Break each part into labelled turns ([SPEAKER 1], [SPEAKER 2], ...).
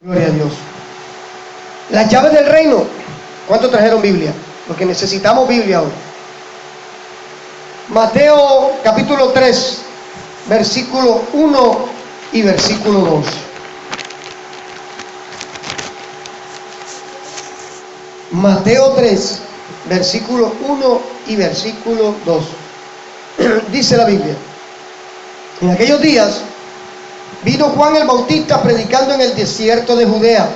[SPEAKER 1] Gloria a Dios. Las llaves del reino. ¿Cuántos trajeron Biblia? Porque necesitamos Biblia hoy. Mateo capítulo 3, versículo 1 y versículo 2. Mateo 3, versículo 1 y versículo 2. Dice la Biblia: en aquellos días vino Juan el Bautista predicando en el desierto de Judea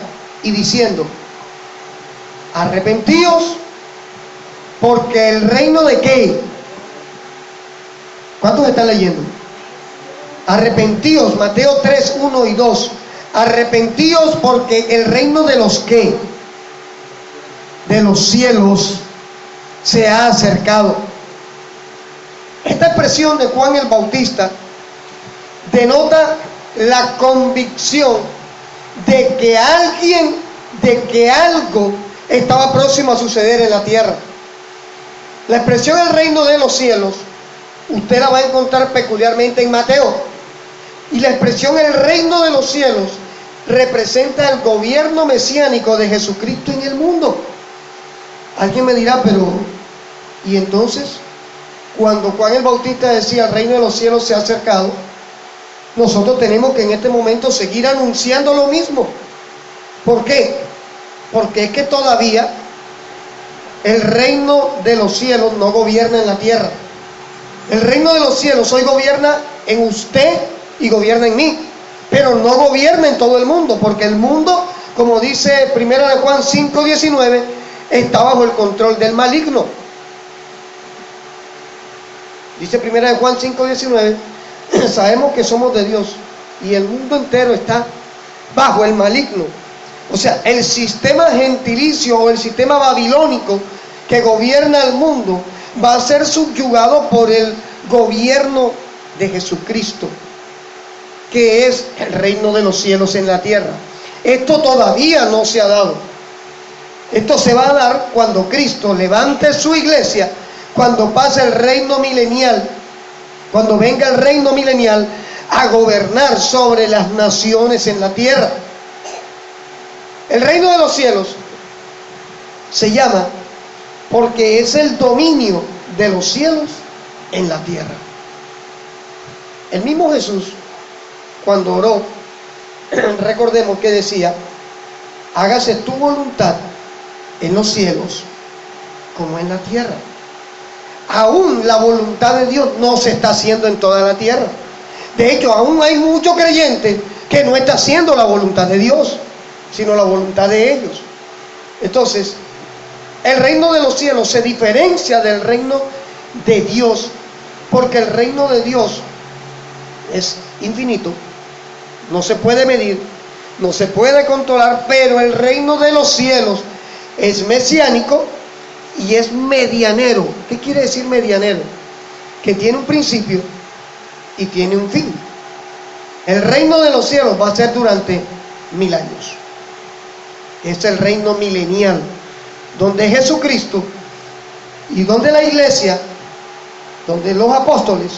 [SPEAKER 1] y diciendo: arrepentíos, porque el reino de ¿qué? ¿Cuántos están leyendo? Arrepentíos, Mateo 3, 1 y 2. Arrepentíos porque el reino de los ¿qué? De los cielos se ha acercado. Esta expresión de Juan el Bautista denota la convicción de que alguien, de que algo estaba próximo a suceder en la tierra. La expresión el reino de los cielos usted la va a encontrar peculiarmente en Mateo, y la expresión el reino de los cielos representa el gobierno mesiánico de Jesucristo en el mundo. Alguien me dirá, pero ¿y entonces? Cuando Juan el Bautista decía el reino de los cielos se ha acercado, nosotros tenemos que en este momento seguir anunciando lo mismo. ¿Por qué? Porque es que todavía el reino de los cielos no gobierna en la tierra. El reino de los cielos hoy gobierna en usted y gobierna en mí, pero no gobierna en todo el mundo, porque el mundo, como dice 1 de Juan 5:19, está bajo el control del maligno. Dice 1 de Juan 5:19, sabemos que somos de Dios y el mundo entero está bajo el maligno. O sea, el sistema gentilicio o el sistema babilónico que gobierna el mundo va a ser subyugado por el gobierno de Jesucristo, que es el reino de los cielos en la tierra. Esto todavía no se ha dado. Esto se va a dar cuando Cristo levante su iglesia, cuando pase el reino milenial, cuando venga el reino milenial a gobernar sobre las naciones en la tierra. El reino de los cielos se llama porque es el dominio de los cielos en la tierra. El mismo Jesús, cuando oró, recordemos que decía: hágase tu voluntad en los cielos como en la tierra. Aún la voluntad de Dios no se está haciendo en toda la tierra. De hecho, aún hay muchos creyentes que no están haciendo la voluntad de Dios, sino la voluntad de ellos. Entonces, el reino de los cielos se diferencia del reino de Dios, porque el reino de Dios es infinito, no se puede medir, no se puede controlar, pero el reino de los cielos es mesiánico y es medianero. ¿Qué quiere decir medianero? Que tiene un principio y tiene un fin. El reino de los cielos va a ser durante 1000 años. Es el reino milenial, donde Jesucristo y donde la iglesia, donde los apóstoles,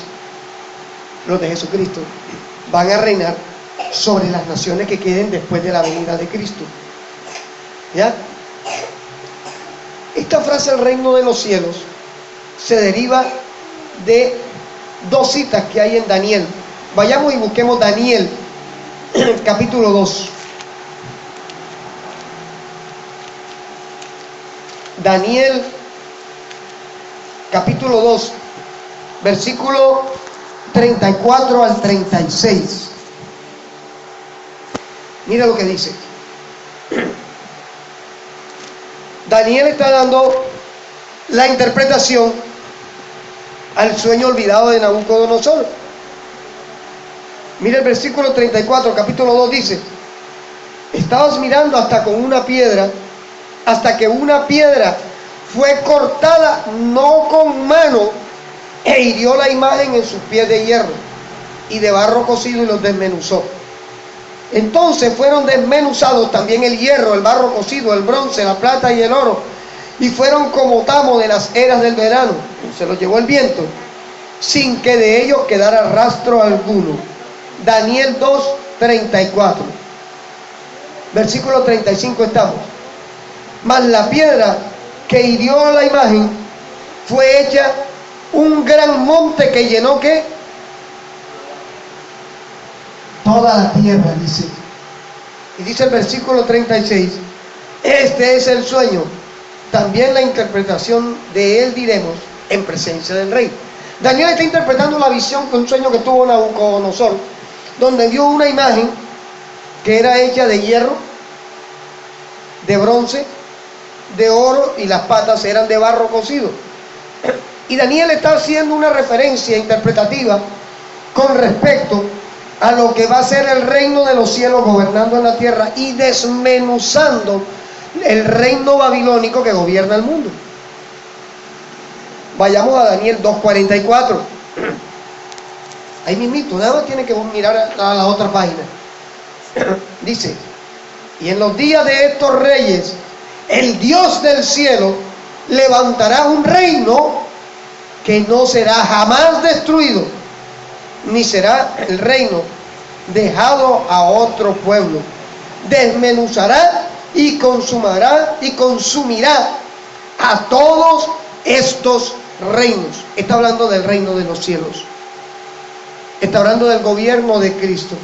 [SPEAKER 1] los de Jesucristo, van a reinar sobre las naciones que queden después de la venida de Cristo. ¿Ya? Esta frase, el reino de los cielos, se deriva de dos citas que hay en Daniel. Vayamos y busquemos Daniel, capítulo 2. Daniel, capítulo 2, versículo 34 al 36. Mira lo que dice. Daniel está dando la interpretación al sueño olvidado de Nabucodonosor. Mira el versículo 34, capítulo 2, dice: estabas mirando hasta con una piedra, hasta que una piedra fue cortada no con mano e hirió la imagen en sus pies de hierro y de barro cocido y los desmenuzó. Entonces fueron desmenuzados también el hierro, el barro cocido, el bronce, la plata y el oro, y fueron como tamo de las eras del verano. Se los llevó el viento, sin que de ellos quedara rastro alguno. Daniel 2:34. Versículo 35 estamos. Mas la piedra que hirió a la imagen fue hecha un gran monte que llenó ¿qué? Toda la tierra, dice. Y dice el versículo 36, este es el sueño, también la interpretación de él diremos en presencia del rey. Daniel está interpretando la visión, un sueño que tuvo Nabucodonosor, donde vio una imagen que era hecha de hierro, de bronce, de oro, y las patas eran de barro cocido. Y Daniel está haciendo una referencia interpretativa con respecto a lo que va a ser el reino de los cielos gobernando en la tierra y desmenuzando el reino babilónico que gobierna el mundo. Vayamos a Daniel 2:44. Ahí mismito, nada más tiene que mirar a la otra página. Dice, y en los días de estos reyes, el Dios del cielo levantará un reino que no será jamás destruido, ni será el reino dejado a otro pueblo. Desmenuzará y consumirá a todos estos reinos. Está hablando del reino de los cielos. Está hablando del gobierno de Cristo.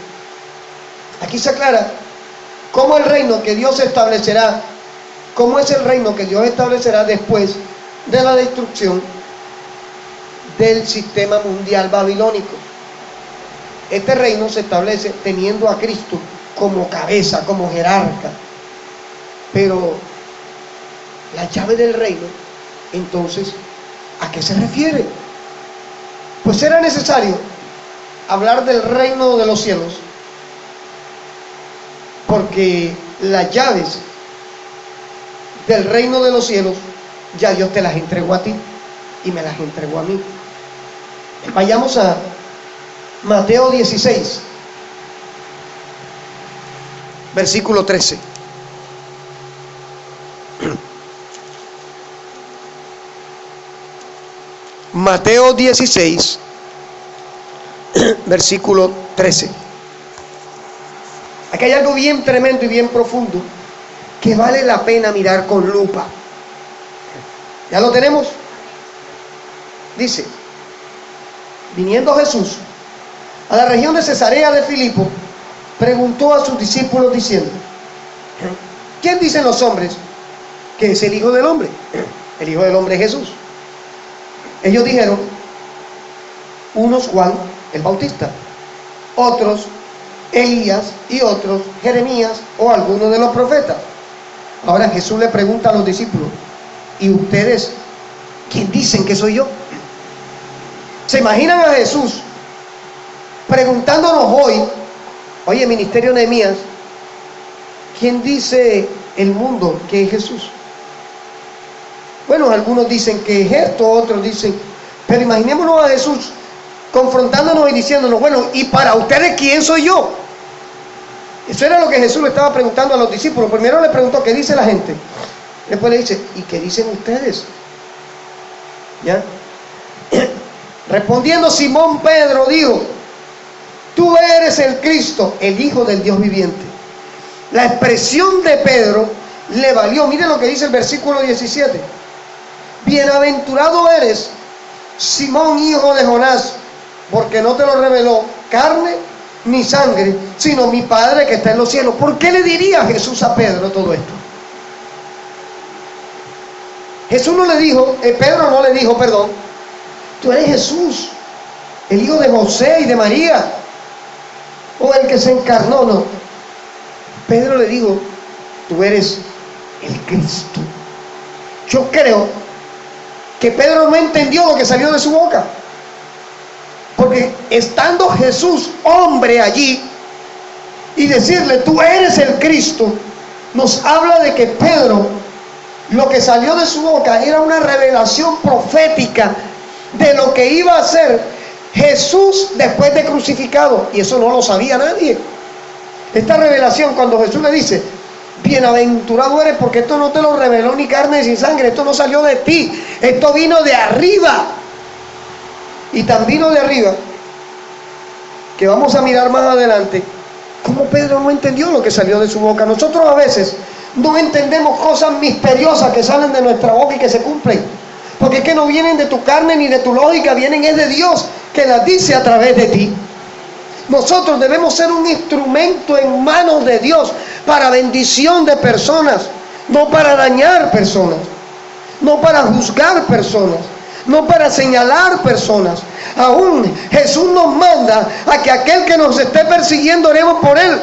[SPEAKER 1] Aquí se aclara cómo el reino que Dios establecerá, cómo es el reino que Dios establecerá después de la destrucción del sistema mundial babilónico. Este reino se establece teniendo a Cristo como cabeza, como jerarca. Pero la llave del reino, entonces, ¿a qué se refiere? Pues era necesario hablar del reino de los cielos, porque las llaves del reino de los cielos ya Dios te las entregó a ti y me las entregó a mí. Vayamos a Mateo 16, versículo 13. Mateo 16, versículo 13. Aquí hay algo bien tremendo y bien profundo que vale la pena mirar con lupa. ¿Ya lo tenemos? Dice, viniendo Jesús a la región de Cesarea de Filipo, preguntó a sus discípulos diciendo, ¿quién dicen los hombres que es el Hijo del Hombre? El Hijo del Hombre es Jesús. Ellos dijeron, unos Juan el Bautista, otros Elías y otros Jeremías o alguno de los profetas. Ahora Jesús le pregunta a los discípulos, ¿y ustedes quién dicen que soy yo? ¿Se imaginan a Jesús preguntándonos hoy, oye, ministerio Nehemías, ¿quién dice el mundo que es Jesús? Bueno, algunos dicen que es esto, otros dicen, pero imaginémonos a Jesús confrontándonos y diciéndonos, bueno, ¿y para ustedes quién soy yo? Eso era lo que Jesús le estaba preguntando a los discípulos. Primero le preguntó, ¿qué dice la gente? Después le dice, ¿y qué dicen ustedes? ¿Ya? Respondiendo Simón Pedro dijo, tú eres el Cristo, el Hijo del Dios viviente. La expresión de Pedro le valió, miren lo que dice el versículo 17. Bienaventurado eres, Simón, hijo de Jonás, porque no te lo reveló carne ni sangre, sino mi Padre que está en los cielos. ¿Por qué le diría Jesús a Pedro todo esto? Jesús no le dijo, Pedro no le dijo, perdón, tú eres Jesús, el hijo de José y de María, o el que se encarnó, no. Pedro le dijo, tú eres el Cristo. Yo creo que Pedro no entendió lo que salió de su boca, porque estando Jesús hombre allí y decirle tú eres el Cristo, nos habla de que Pedro, lo que salió de su boca era una revelación profética de lo que iba a hacer Jesús después de crucificado, y eso no lo sabía nadie. Esta revelación, cuando Jesús le dice bienaventurado eres, porque esto no te lo reveló ni carne ni sangre, esto no salió de ti, esto vino de arriba. Y tan vino de arriba que vamos a mirar más adelante ¿Cómo Pedro no entendió lo que salió de su boca? Nosotros a veces no entendemos cosas misteriosas que salen de nuestra boca y que se cumplen. Porque es que no vienen de tu carne ni de tu lógica, vienen es de Dios que las dice a través de ti. Nosotros debemos ser un instrumento en manos de Dios para bendición de personas, no para dañar personas, no para juzgar personas, no para señalar personas. Aún Jesús nos manda a que aquel que nos esté persiguiendo oremos por él.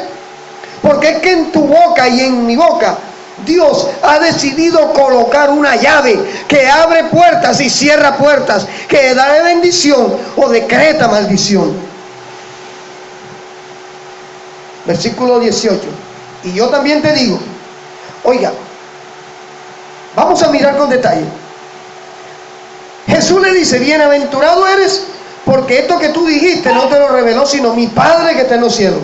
[SPEAKER 1] Porque es que en tu boca y en mi boca Dios ha decidido colocar una llave que abre puertas y cierra puertas, que da bendición o decreta maldición. Versículo 18. Y yo también te digo, oiga, vamos a mirar con detalle. Jesús le dice, bienaventurado eres porque esto que tú dijiste no te lo reveló sino mi Padre que está en los cielos.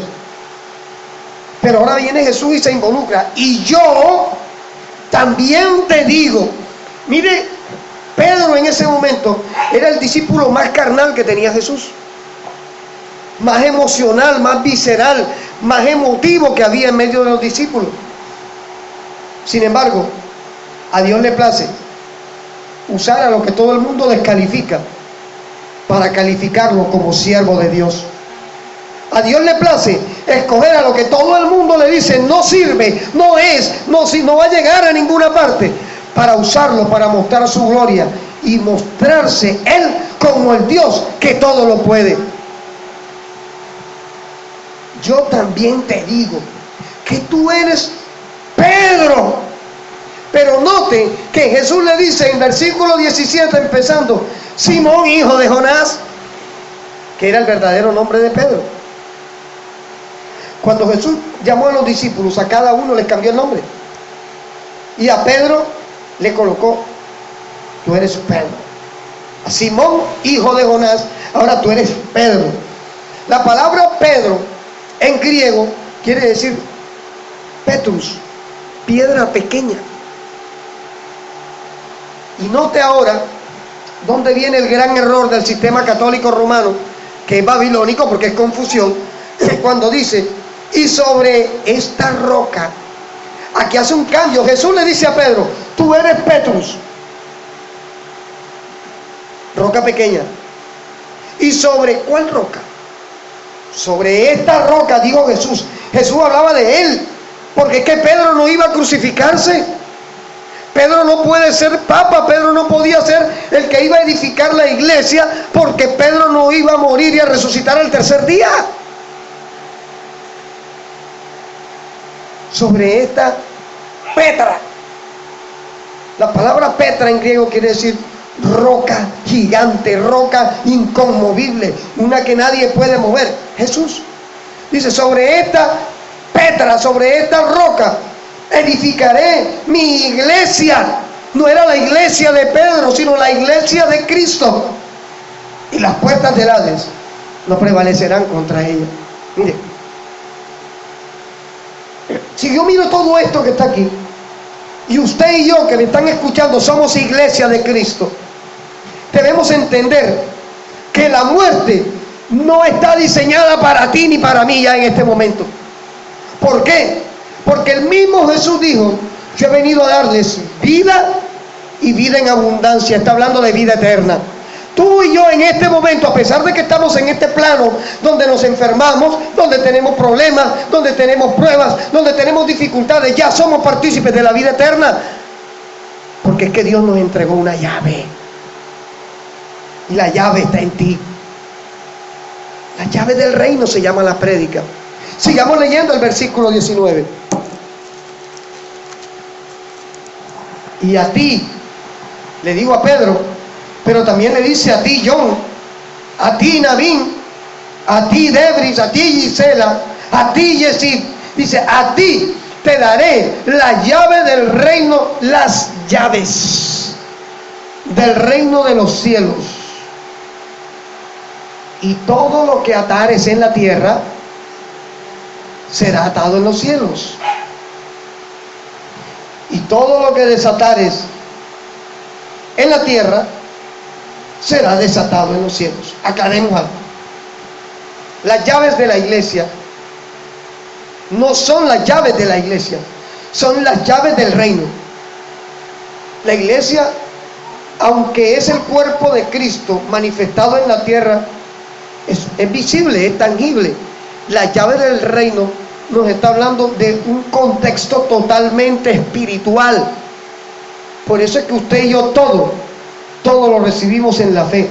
[SPEAKER 1] Pero ahora viene Jesús y se involucra. Y yo también te digo, mire, Pedro en ese momento era el discípulo más carnal que tenía Jesús. Más emocional, más visceral, más emotivo que había en medio de los discípulos. Sin embargo, a Dios le place usar a lo que todo el mundo descalifica para calificarlo como siervo de Dios. A Dios le place escoger a lo que todo el mundo le dice no sirve, no es, no va a llegar a ninguna parte, para usarlo para mostrar su gloria y mostrarse Él como el Dios que todo lo puede. Yo también te digo que tú eres Pedro. Pero note que Jesús le dice en versículo 17 empezando, Simón, hijo de Jonás, que era el verdadero nombre de Pedro. Cuando Jesús llamó a los discípulos, a cada uno les cambió el nombre. Y a Pedro le colocó, tú eres Pedro. A Simón, hijo de Jonás, ahora tú eres Pedro. La palabra Pedro en griego quiere decir Petrus, piedra pequeña. Y note ahora dónde viene el gran error del sistema católico romano, que es babilónico porque es confusión, cuando dice, y sobre esta roca, aquí hace un cambio. Jesús le dice a Pedro, tú eres Petrus, roca pequeña. ¿Y sobre cuál roca? Sobre esta roca, dijo Jesús. Jesús hablaba de él, porque es que Pedro no iba a crucificarse. Pedro no puede ser papa, Pedro no podía ser el que iba a edificar la iglesia, porque Pedro no iba a morir y a resucitar al tercer día. Sobre esta Petra. La palabra Petra en griego quiere decir roca gigante, roca inconmovible, una que nadie puede mover. Jesús dice, sobre esta Petra, sobre esta roca, edificaré mi iglesia. No era la iglesia de Pedro, sino la iglesia de Cristo. Y las puertas del Hades no prevalecerán contra ella. Mire, si yo miro todo esto que está aquí, y usted y yo que me están escuchando somos iglesia de Cristo, debemos entender que la muerte no está diseñada para ti ni para mí ya en este momento. ¿Por qué? Porque el mismo Jesús dijo, yo he venido a darles vida y vida en abundancia. Está hablando de vida eterna. Tú y yo en este momento, a pesar de que estamos en este plano donde nos enfermamos, donde tenemos problemas, donde tenemos pruebas, donde tenemos dificultades, ya somos partícipes de la vida eterna. Porque es que Dios nos entregó una llave. Y la llave está en ti. La llave del reino se llama la prédica. Sigamos leyendo el versículo 19. Y a ti, le digo a Pedro, pero también le dice a ti, John, a ti, Navin, a ti, Debris, a ti, Gisela, a ti, Yesid. Dice, a ti te daré la llave del reino, las llaves del reino de los cielos. Y todo lo que atares en la tierra será atado en los cielos. Y todo lo que desatares en la tierra será desatado en los cielos. Aclaremos algo. Las llaves de la iglesia no son las llaves de la iglesia, son las llaves del reino. La iglesia, aunque es el cuerpo de Cristo manifestado en la tierra, es visible, es tangible. La llave del reino nos está hablando de un contexto totalmente espiritual. Por eso es que usted y yo todo lo recibimos en la fe.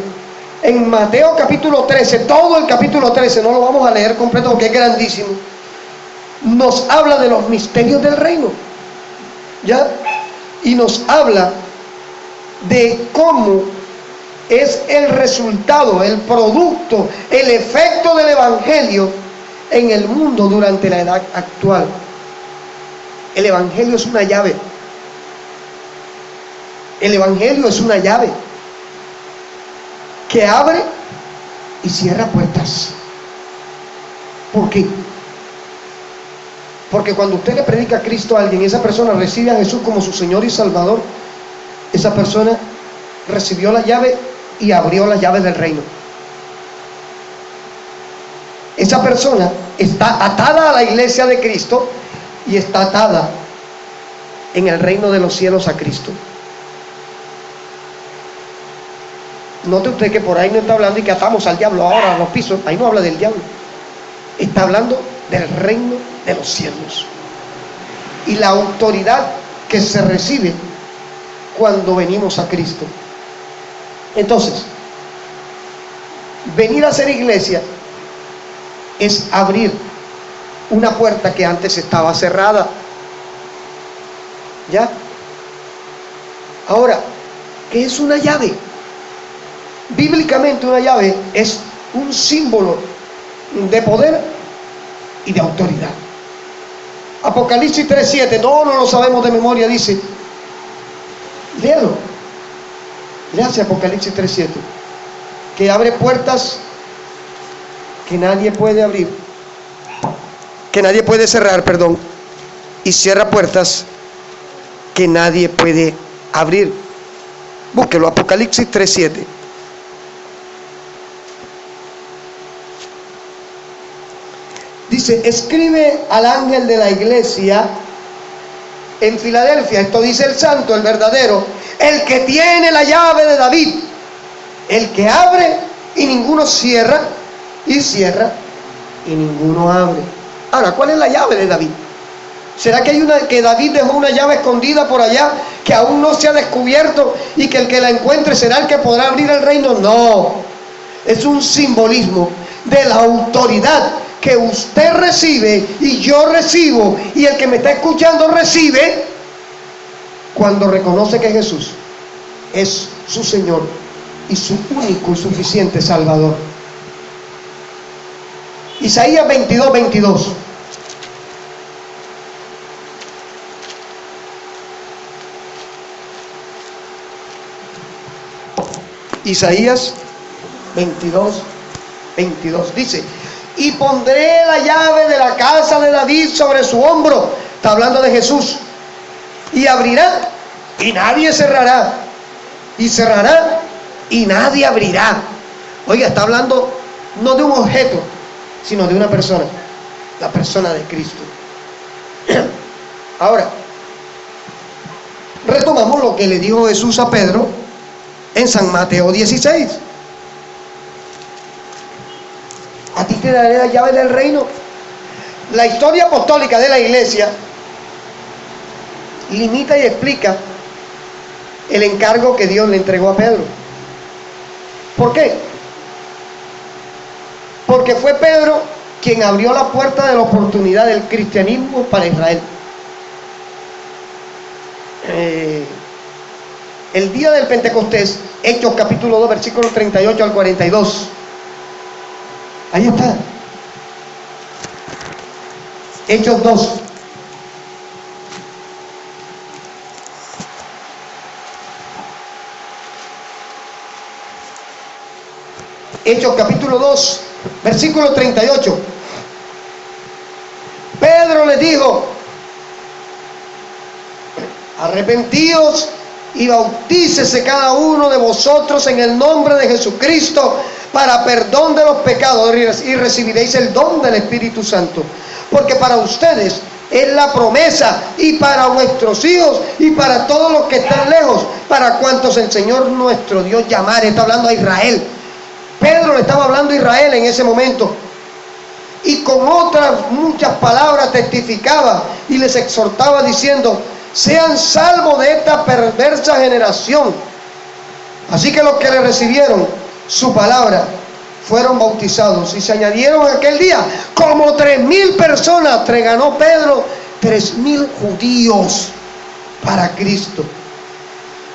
[SPEAKER 1] En Mateo capítulo 13, todo el capítulo 13, no lo vamos a leer completo porque es grandísimo, nos habla de los misterios del reino, ¿ya? Y nos habla de cómo es el resultado, el producto, el efecto del evangelio en el mundo durante la edad actual. El evangelio es una llave. El evangelio es una llave que abre y cierra puertas. ¿Por qué? Porque cuando usted le predica a Cristo a alguien, esa persona recibe a Jesús como su Señor y Salvador, esa persona recibió la llave y abrió las llaves del reino. Esa persona está atada a la iglesia de Cristo y está atada en el reino de los cielos a Cristo. Note usted que por ahí no está hablando y que atamos al diablo ahora a los pisos. Ahí no habla del diablo. Está hablando del reino de los cielos y la autoridad que se recibe cuando venimos a Cristo. Entonces, venir a ser iglesia es abrir una puerta que antes estaba cerrada. ¿Ya? Ahora, ¿qué es una llave? Bíblicamente una llave es un símbolo de poder y de autoridad. Apocalipsis 3:7, no lo sabemos de memoria, dice, léalo, léase Apocalipsis 3:7, que abre puertas que nadie puede abrir, que nadie puede cerrar, perdón, y cierra puertas que nadie puede abrir. Búsquelo, Apocalipsis 3:7. Dice, escribe al ángel de la iglesia en Filadelfia, esto dice el santo, el verdadero, el que tiene la llave de David, el que abre y ninguno cierra, y cierra y ninguno abre. Ahora, ¿cuál es la llave de David? ¿Será que hay que David dejó una llave escondida por allá que aún no se ha descubierto y que el que la encuentre será el que podrá abrir el reino? No, es un simbolismo de la autoridad que usted recibe y yo recibo y el que me está escuchando recibe cuando reconoce que Jesús es su Señor y su único y suficiente Salvador. Isaías 22:22. Isaías 22:22 dice, y pondré la llave de la casa de David sobre su hombro. Está hablando de Jesús. Y abrirá y nadie cerrará, y cerrará y nadie abrirá. Oiga, está hablando no de un objeto, sino de una persona, la persona de Cristo. Ahora, retomamos lo que le dijo Jesús a Pedro en San Mateo 16. A ti te daré la llave del reino. La historia apostólica de la iglesia limita y explica el encargo que Dios le entregó a Pedro. ¿Por qué? Porque fue Pedro quien abrió la puerta de la oportunidad del cristianismo para Israel. El día del Pentecostés, Hechos capítulo 2, versículos 38 al 42. Ahí está. Hechos 2. Hechos capítulo 2, versículo 38. Pedro les dijo, arrepentíos y bautícese cada uno de vosotros en el nombre de Jesucristo para perdón de los pecados y recibiréis el don del Espíritu Santo, porque para ustedes es la promesa, y para nuestros hijos, y para todos los que están lejos, para cuantos el Señor nuestro Dios llamare. Está hablando a Israel. Pedro le estaba hablando a Israel en ese momento, y con otras muchas palabras testificaba y les exhortaba diciendo: sean salvos de esta perversa generación. Así que los que le recibieron su palabra fueron bautizados, y se añadieron aquel día como 3,000 personas. Ganó Pedro 3,000 judíos para Cristo,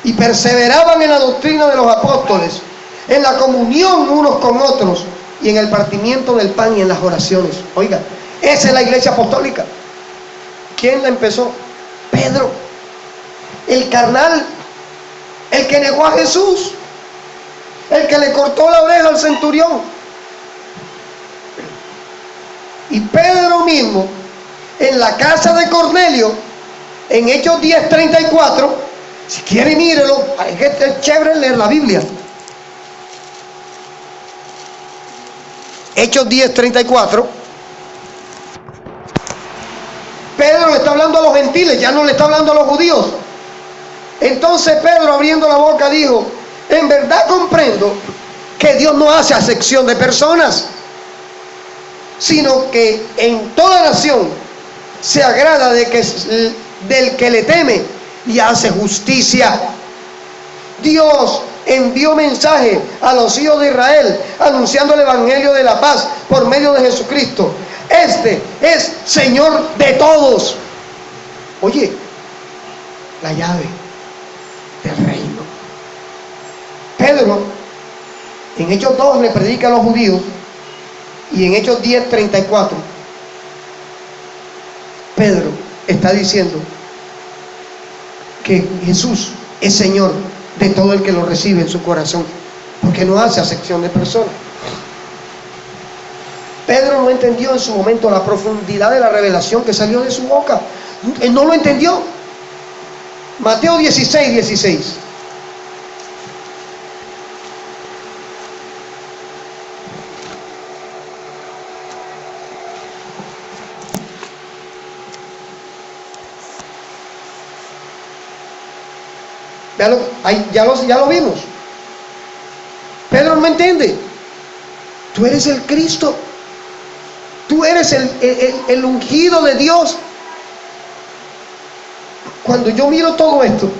[SPEAKER 1] y perseveraban en la doctrina de los apóstoles, en la comunión unos con otros, y en el partimiento del pan y en las oraciones. Oiga, esa es la iglesia apostólica. ¿Quién la empezó? Pedro, el carnal, el que negó a Jesús, el que le cortó la oreja al centurión. Y Pedro mismo, en la casa de Cornelio, en Hechos 10:34, si quiere mírelo, es chévere leer la Biblia. Hechos 10:34. Pedro le está hablando a los gentiles, ya no le está hablando a los judíos. Entonces Pedro, abriendo la boca, dijo: en verdad comprendo que Dios no hace acepción de personas, sino que en toda nación se agrada del que le teme y hace justicia. Dios envió mensaje a los hijos de Israel anunciando el evangelio de la paz por medio de Jesucristo. Este es Señor de todos. Oye, la llave del reino. Pedro en Hechos 2 le predica a los judíos, y en Hechos 10:34 Pedro está diciendo que Jesús es Señor de todo el que lo recibe en su corazón, porque no hace acepción de personas. Pedro no entendió en su momento la profundidad de la revelación que salió de su boca. Él no lo entendió. Mateo 16:16. Ya lo vimos. Pedro no entiende. Tú eres el Cristo. Tú eres el ungido de Dios. Cuando yo miro todo esto,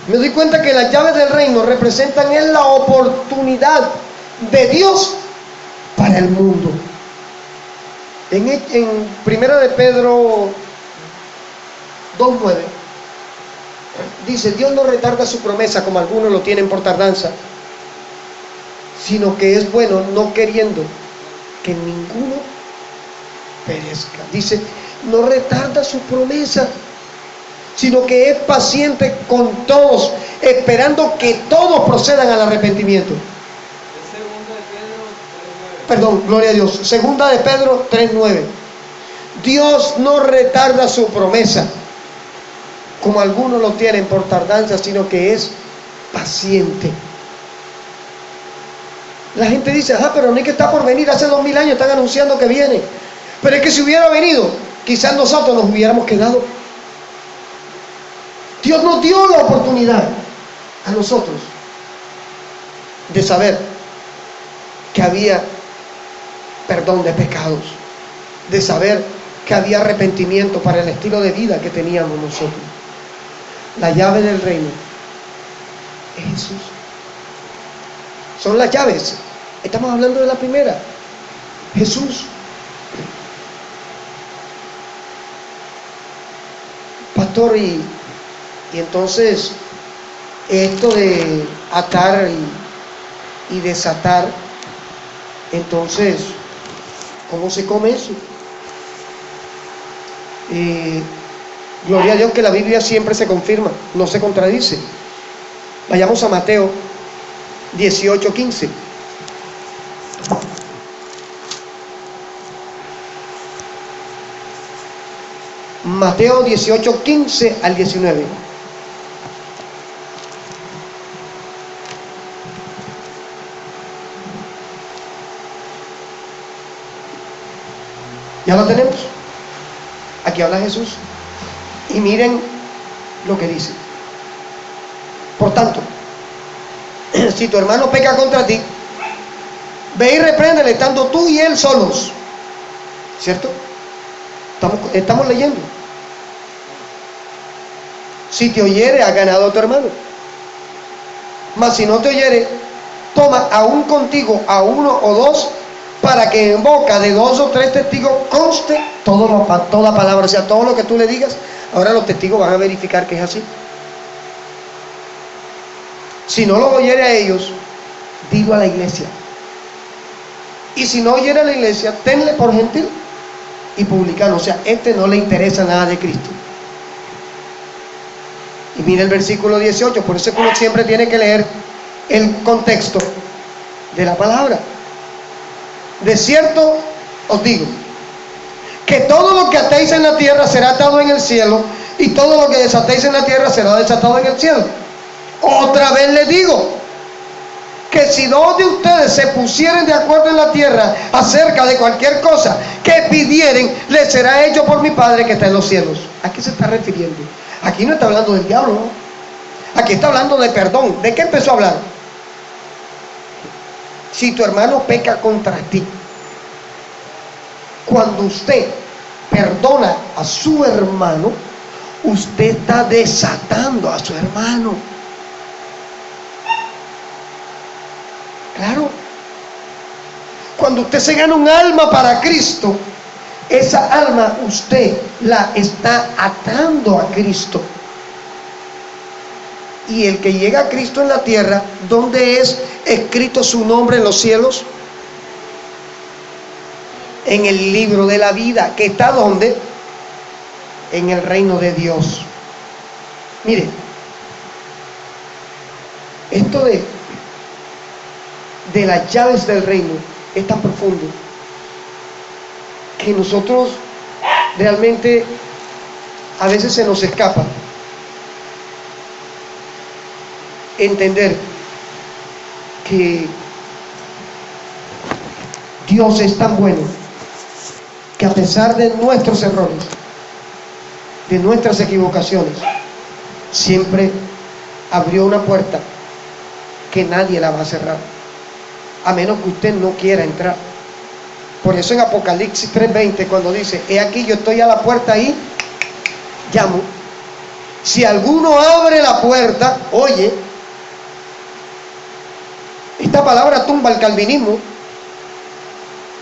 [SPEAKER 1] me doy cuenta que las llaves del reino representan en la oportunidad de Dios para el mundo. En Primera de Pedro 2:9 dice: Dios no retarda su promesa como algunos lo tienen por tardanza, sino que es bueno, no queriendo que ninguno perezca. Dice, no retarda su promesa, sino que es paciente con todos, esperando que todos procedan al arrepentimiento. Perdón, gloria a Dios. Segunda de Pedro 3:9. Dios no retarda su promesa, como algunos lo tienen por tardanza, sino que es paciente. La gente dice: pero no es que está por venir, hace 2000 años están anunciando que viene. Pero es que si hubiera venido, quizás nosotros nos hubiéramos quedado. Dios nos dio la oportunidad a nosotros de saber que había perdón de pecados, de saber que había arrepentimiento para el estilo de vida que teníamos nosotros. La llave del reino es Jesús. Son las llaves. Estamos hablando de la primera, Jesús. Pastor, y entonces esto de atar y desatar, entonces, ¿cómo se come eso? Gloria a Dios que la Biblia siempre se confirma, no se contradice. Vayamos a Mateo 18:15. Mateo 18:15 al 19. Ya lo tenemos. Aquí habla Jesús. Y miren lo que dice. Por tanto, si tu hermano peca contra ti, ve y repréndele estando tú y él solos. ¿Cierto? Estamos leyendo. Si te oyere, has ganado a tu hermano. Mas si no te oyere, toma aún contigo a uno o dos, para que en boca de 2 o 3 testigos conste toda palabra. O sea, todo lo que tú le digas, ahora los testigos van a verificar que es así. Si no los oyere a ellos, dilo a la iglesia. Y si no oyere a la iglesia, tenle por gentil y publicano. O sea, no le interesa nada de Cristo. Y mira el versículo 18. Por eso es que uno siempre tiene que leer el contexto de la palabra. De cierto os digo, que todo lo que atéis en la tierra será atado en el cielo, y todo lo que desatéis en la tierra será desatado en el cielo. Otra vez les digo, que si 2 de ustedes se pusieren de acuerdo en la tierra acerca de cualquier cosa que pidieren, les será hecho por mi Padre que está en los cielos. ¿A qué se está refiriendo? Aquí no está hablando del diablo, ¿no? Aquí está hablando de perdón. ¿De qué empezó a hablar? Si tu hermano peca contra ti, cuando usted perdona a su hermano, usted está desatando a su hermano. Claro. Cuando usted se gana un alma para Cristo, esa alma usted la está atando a Cristo. Y el que llega a Cristo en la tierra, ¿dónde es escrito su nombre en los cielos? En el libro de la vida, que está ¿dónde? En el reino de Dios. Mire, esto de las llaves del reino es tan profundo que nosotros realmente a veces se nos escapa entender que Dios es tan bueno que a pesar de nuestros errores, de nuestras equivocaciones, siempre abrió una puerta que nadie la va a cerrar, a menos que usted no quiera entrar. Por eso en Apocalipsis 3:20, cuando dice, he aquí yo estoy a la puerta y llamo. Si alguno abre la puerta, oye, esta palabra tumba el calvinismo.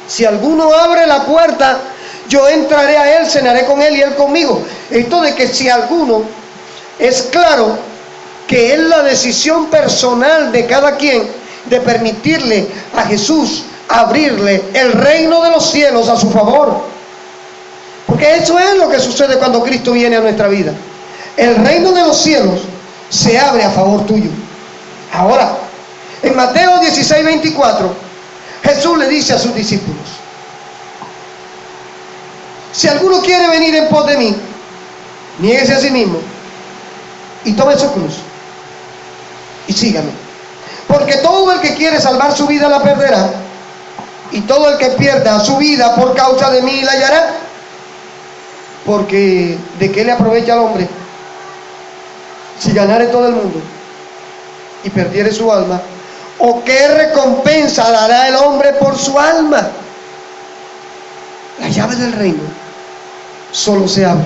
[SPEAKER 1] Si alguno abre la puerta, yo entraré a él, cenaré con él y él conmigo. Esto de que si alguno, es claro que es la decisión personal de cada quien de permitirle a Jesús abrirle el reino de los cielos a su favor. Porque eso es lo que sucede cuando Cristo viene a nuestra vida. El reino de los cielos se abre a favor tuyo. Ahora, en Mateo 16:24, Jesús le dice a sus discípulos, si alguno quiere venir en pos de mí, niéguese a sí mismo y tome su cruz y sígame. Porque todo el que quiere salvar su vida la perderá, y todo el que pierda su vida por causa de mí la hallará. Porque ¿de qué le aprovecha al hombre si ganare todo el mundo y perdiere su alma? ¿O qué recompensa dará el hombre por su alma? La llave del reino solo se abre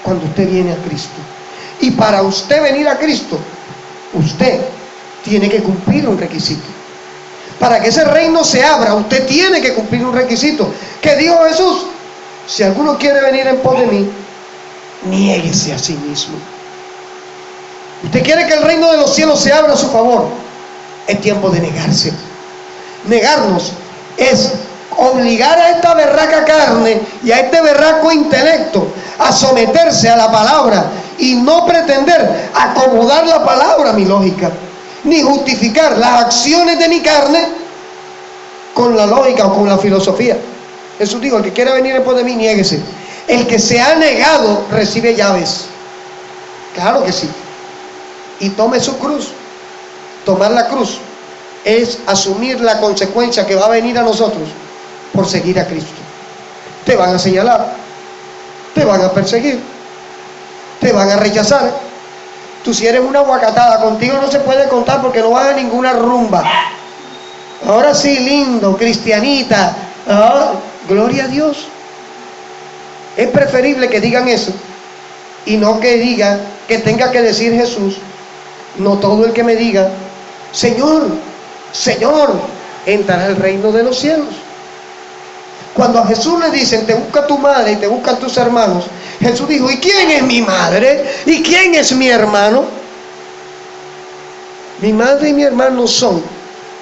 [SPEAKER 1] cuando usted viene a Cristo. Y para usted venir a Cristo, usted tiene que cumplir un requisito. Para que ese reino se abra, usted tiene que cumplir un requisito. ¿Qué dijo Jesús? Si alguno quiere venir en pos de mí, niéguese a sí mismo. Usted quiere que el reino de los cielos se abra a su favor, es tiempo de negarse. Negarnos es obligar a esta berraca carne y a este berraco intelecto a someterse a la palabra y no pretender acomodar la palabra a mi lógica, ni justificar las acciones de mi carne con la lógica o con la filosofía. Jesús dijo, el que quiera venir en pos de mí, niéguese. El que se ha negado recibe llaves. Claro que sí. Y tome su cruz. Tomar la cruz es asumir la consecuencia que va a venir a nosotros por seguir a Cristo. te van a señalar, te van a perseguir, te van a rechazar. Tú si eres una guacatada, contigo no se puede contar porque no vas a ninguna rumba. Ahora sí, lindo, cristianita. Gloria a Dios. Es preferible que digan eso y no que diga, que tenga que decir Jesús, no todo el que me diga, Señor, Señor, entrará al reino de los cielos. Cuando a Jesús le dicen, te busca tu madre y te buscan tus hermanos, Jesús dijo, ¿y quién es mi madre? ¿Y quién es mi hermano? Mi madre y mi hermano son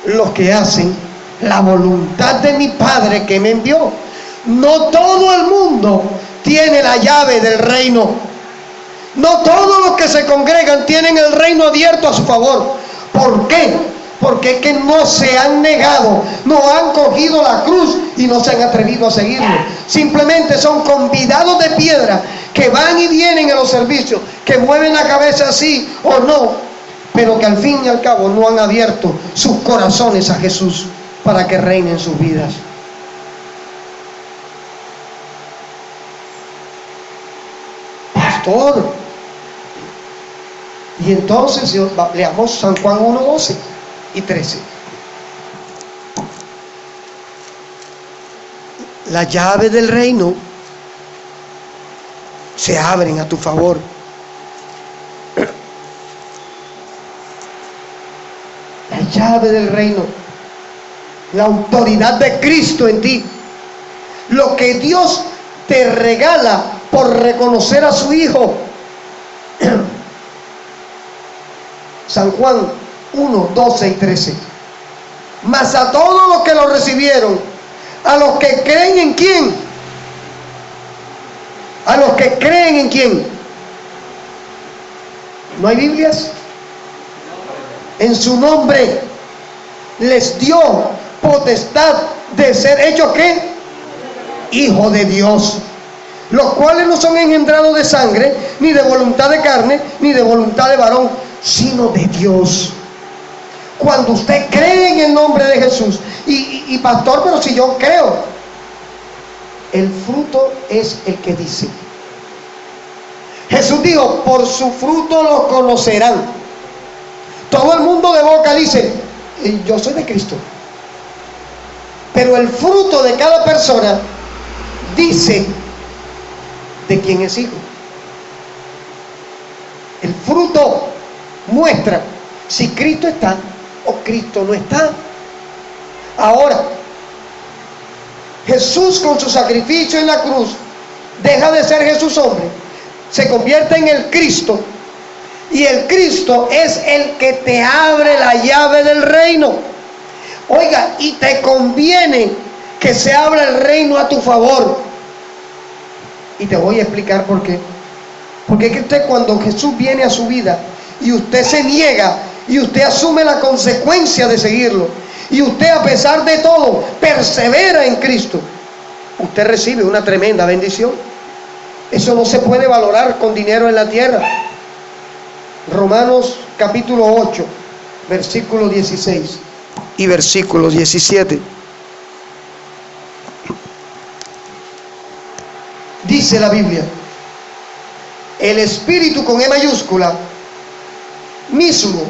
[SPEAKER 1] los que hacen la voluntad de mi Padre que me envió. No todo el mundo tiene la llave del reino. No todos los que se congregan tienen el reino abierto a su favor. ¿Por qué? Porque es que no se han negado, no han cogido la cruz y no se han atrevido a seguirlo. Simplemente son convidados de piedra que van y vienen a los servicios, que mueven la cabeza así o no, pero que al fin y al cabo no han abierto sus corazones a Jesús para que reine en sus vidas. Pastor, y entonces leamos San Juan 1:12 y 13. La llave del reino se abren a tu favor. La llave del reino, la autoridad de Cristo en ti, lo que Dios te regala por reconocer a su Hijo. San Juan 1:12 y 13. Mas a todos los que lo recibieron, a los que creen en quién, a los que creen en quién. ¿No hay Biblias? En su nombre les dio potestad de ser hechos ¿qué? Hijo de Dios, los cuales no son engendrados de sangre, ni de voluntad de carne, ni de voluntad de varón, sino de Dios. Cuando usted cree en el nombre de Jesús, y pastor, pero si yo creo, el fruto es el que dice. Jesús dijo, por su fruto los conocerán. Todo el mundo de boca dice, yo soy de Cristo. Pero el fruto de cada persona dice de quién es hijo. El fruto muestra si Cristo está o Cristo no está. Ahora, Jesús con su sacrificio en la cruz deja de ser Jesús hombre, se convierte en el Cristo, y el Cristo es el que te abre la llave del reino. Oiga, y te conviene que se abra el reino a tu favor, y te voy a explicar por qué. Porque es que usted, cuando Jesús viene a su vida y usted se niega y usted asume la consecuencia de seguirlo, y usted a pesar de todo persevera en Cristo, usted recibe una tremenda bendición. Eso no se puede valorar con dinero en la tierra. Romanos capítulo 8, versículo 16 y versículo 17. Dice la Biblia, el Espíritu con E mayúscula mismo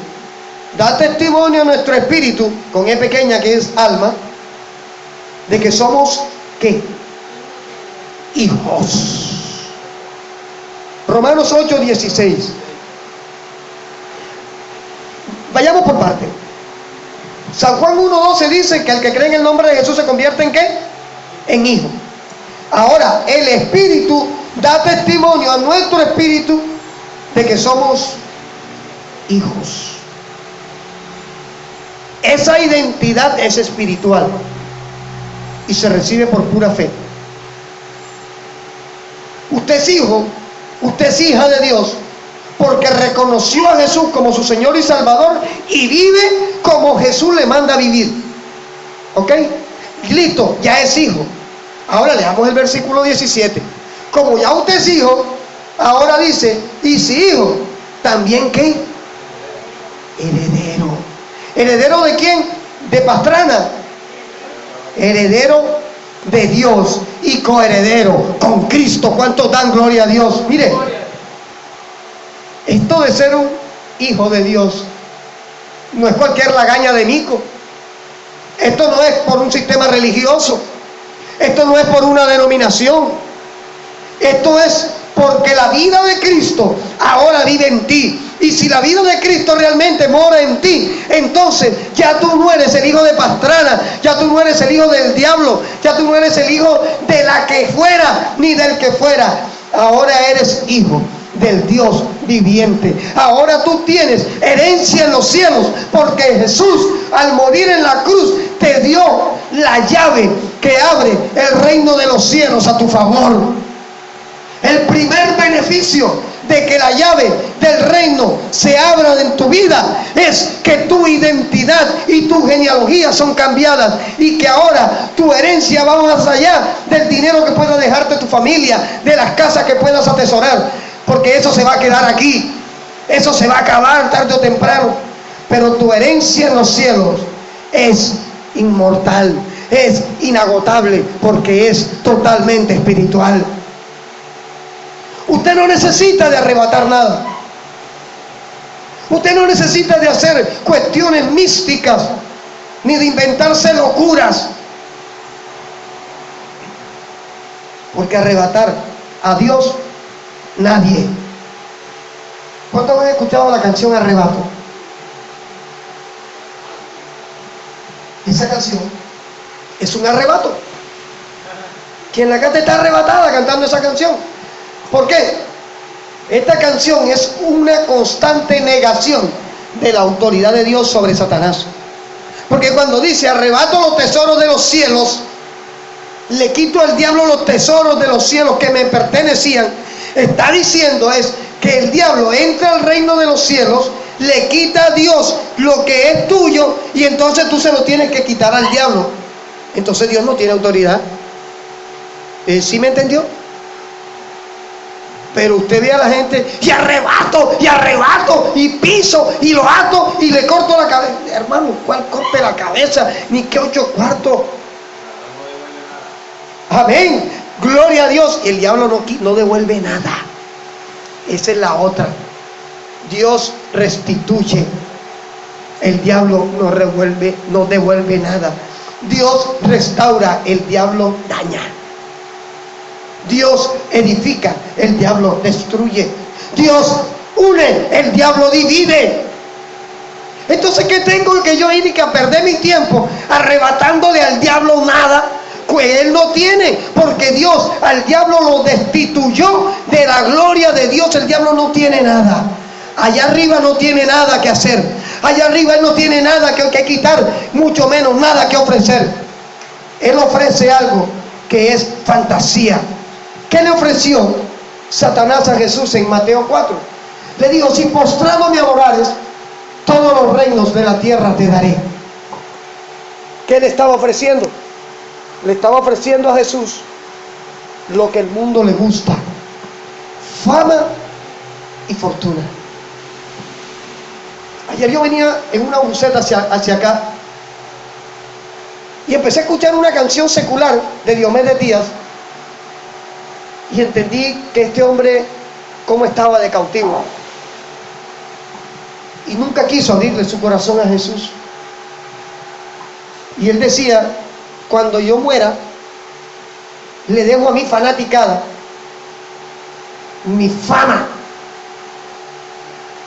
[SPEAKER 1] da testimonio a nuestro espíritu, con E pequeña que es alma, de que somos ¿qué? Hijos. Romanos 8, 16. Vayamos por parte. San Juan 1:12 dice que el que cree en el nombre de Jesús se convierte en ¿qué? En hijo. Ahora, el Espíritu da testimonio a nuestro espíritu de que somos hijos. Esa identidad es espiritual y se recibe por pura fe. Usted es hijo, usted es hija de Dios porque reconoció a Jesús como su Señor y Salvador y vive como Jesús le manda a vivir. ¿Ok? Listo, ya es hijo. Ahora leamos el versículo 17. Como ya usted es hijo, ahora dice, y si hijo, ¿también qué? Heredero. ¿Heredero de quién? De Pastrana. Heredero de Dios y coheredero con Cristo. ¿Cuántos dan gloria a Dios? Mire, esto de ser un hijo de Dios no es cualquier lagaña de mico. Esto no es por un sistema religioso. Esto no es por una denominación. Esto es porque la vida de Cristo ahora vive en ti. Y si la vida de Cristo realmente mora en ti, entonces ya tú no eres el hijo de Pastrana, ya tú no eres el hijo del diablo, ya tú no eres el hijo de la que fuera, ni del que fuera. Ahora eres hijo del Dios viviente. Ahora tú tienes herencia en los cielos, porque Jesús, al morir en la cruz, te dio la llave que abre el reino de los cielos a tu favor. El primer beneficio de que la llave del reino se abra en tu vida es que tu identidad y tu genealogía son cambiadas, y que ahora tu herencia va más allá del dinero que pueda dejarte tu familia, de las casas que puedas atesorar, porque eso se va a quedar aquí, eso se va a acabar tarde o temprano. Pero tu herencia en los cielos es inmortal, es inagotable, porque es totalmente espiritual. Usted no necesita de arrebatar nada. Usted no necesita de hacer cuestiones místicas, ni de inventarse locuras, porque arrebatar a Dios nadie. ¿Cuántos han escuchado la canción Arrebato? Esa canción es un arrebato. Quien la canta está arrebatada cantando esa canción. ¿Por qué? Esta canción es una constante negación de la autoridad de Dios sobre Satanás. Porque cuando dice arrebato los tesoros de los cielos, le quito al diablo los tesoros de los cielos que me pertenecían, está diciendo es que el diablo entra al reino de los cielos, le quita a Dios lo que es tuyo, y entonces tú se lo tienes que quitar al diablo. Entonces Dios no tiene autoridad. ¿Sí me entendió? Pero usted ve a la gente y arrebato, y piso, y lo ato, y le corto la cabeza. Hermano, ¿cuál corte la cabeza? Ni que 8 cuartos. Amén. Gloria a Dios. Y el diablo no devuelve nada. Esa es la otra. Dios restituye. El diablo no devuelve nada. Dios restaura, el diablo daña. Dios edifica, el diablo destruye. Dios une, el diablo divide. Entonces, ¿qué tengo que yo ir y que a perder mi tiempo arrebatándole al diablo nada? Pues él no tiene, porque Dios al diablo lo destituyó de la gloria de Dios. El diablo no tiene nada. Allá arriba no tiene nada que hacer. Allá arriba él no tiene nada que quitar, mucho menos nada que ofrecer. Él ofrece algo que es fantasía. ¿Qué le ofreció Satanás a Jesús en Mateo 4? Le dijo: si postrado me adorares, todos los reinos de la tierra te daré. ¿Qué le estaba ofreciendo? Le estaba ofreciendo a Jesús lo que el mundo le gusta: fama y fortuna. Ayer yo venía en una buseta hacia acá y empecé a escuchar una canción secular de Diomedes Díaz, y entendí que este hombre cómo estaba de cautivo, y nunca quiso abrirle su corazón a Jesús. Y él decía: cuando yo muera, le dejo a mi fanaticada mi fama,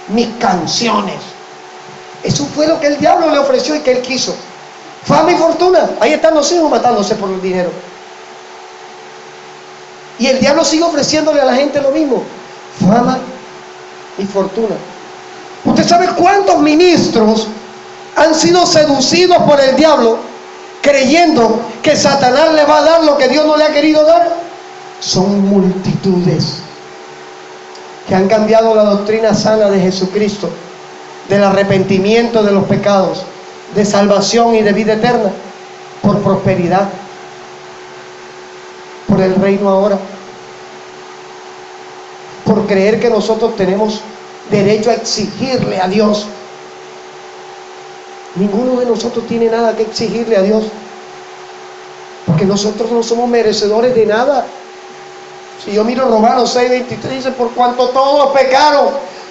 [SPEAKER 1] mis canciones. Eso fue lo que el diablo le ofreció y que él quiso: fama y fortuna. Ahí están los hijos matándose por el dinero. Y el diablo sigue ofreciéndole a la gente lo mismo: fama y fortuna. ¿Usted sabe cuántos ministros han sido seducidos por el diablo creyendo que Satanás le va a dar lo que Dios no le ha querido dar? Son multitudes que han cambiado la doctrina sana de Jesucristo, del arrepentimiento de los pecados, de salvación y de vida eterna, por prosperidad, por el reino ahora, por creer que nosotros tenemos derecho a exigirle a Dios. Ninguno de nosotros tiene nada que exigirle a Dios. Porque nosotros no somos merecedores de nada. Si yo miro Romanos 6:23, dice: por cuanto todos pecaron,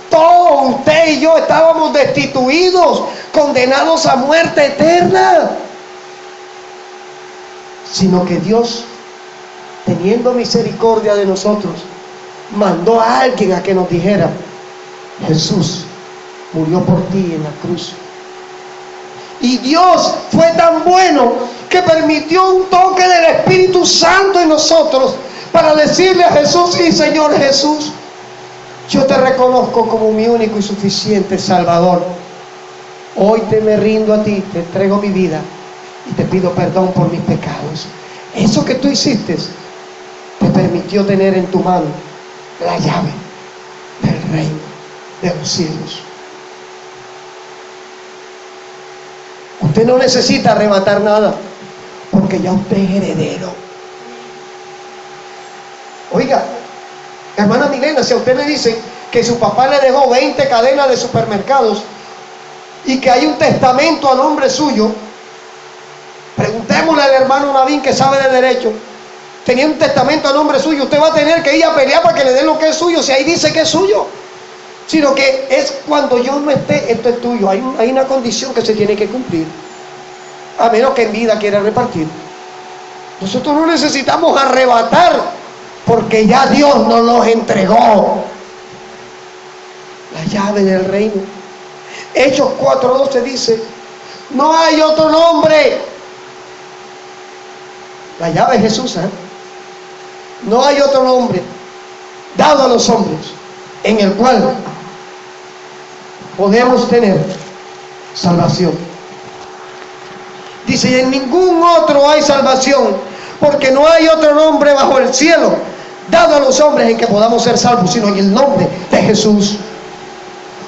[SPEAKER 1] todos, usted y yo, estábamos destituidos, condenados a muerte eterna. Sino que Dios, teniendo misericordia de nosotros, mandó a alguien a que nos dijera: Jesús murió por ti en la cruz. Y Dios fue tan bueno que permitió un toque del Espíritu Santo en nosotros para decirle a Jesús: sí, Señor Jesús, yo te reconozco como mi único y suficiente Salvador. Hoy me rindo a ti, te entrego mi vida y te pido perdón por mis pecados. Eso que tú hiciste te permitió tener en tu mano la llave del reino de los cielos. Usted no necesita arrebatar nada, porque ya usted es heredero. Oiga, hermana Milena, si a usted le dicen que su papá le dejó 20 cadenas de supermercados y que hay un testamento a nombre suyo, preguntémosle al hermano Navín, que sabe de derecho. Tenía un testamento a nombre suyo. Usted va a tener que ir a pelear para que le den lo que es suyo, si ahí dice que es suyo. Sino que es cuando yo no esté, esto es tuyo. Hay una condición que se tiene que cumplir, a menos que en vida quiera repartir. Nosotros no necesitamos arrebatar, porque ya Dios nos los entregó, la llave del reino. Hechos 4:12 dice: no hay otro nombre. La llave es Jesús, ¿eh? No hay otro nombre dado a los hombres en el cual podemos tener salvación. Dice: y en ningún otro hay salvación, porque no hay otro nombre bajo el cielo dado a los hombres en que podamos ser salvos, sino en el nombre de Jesús.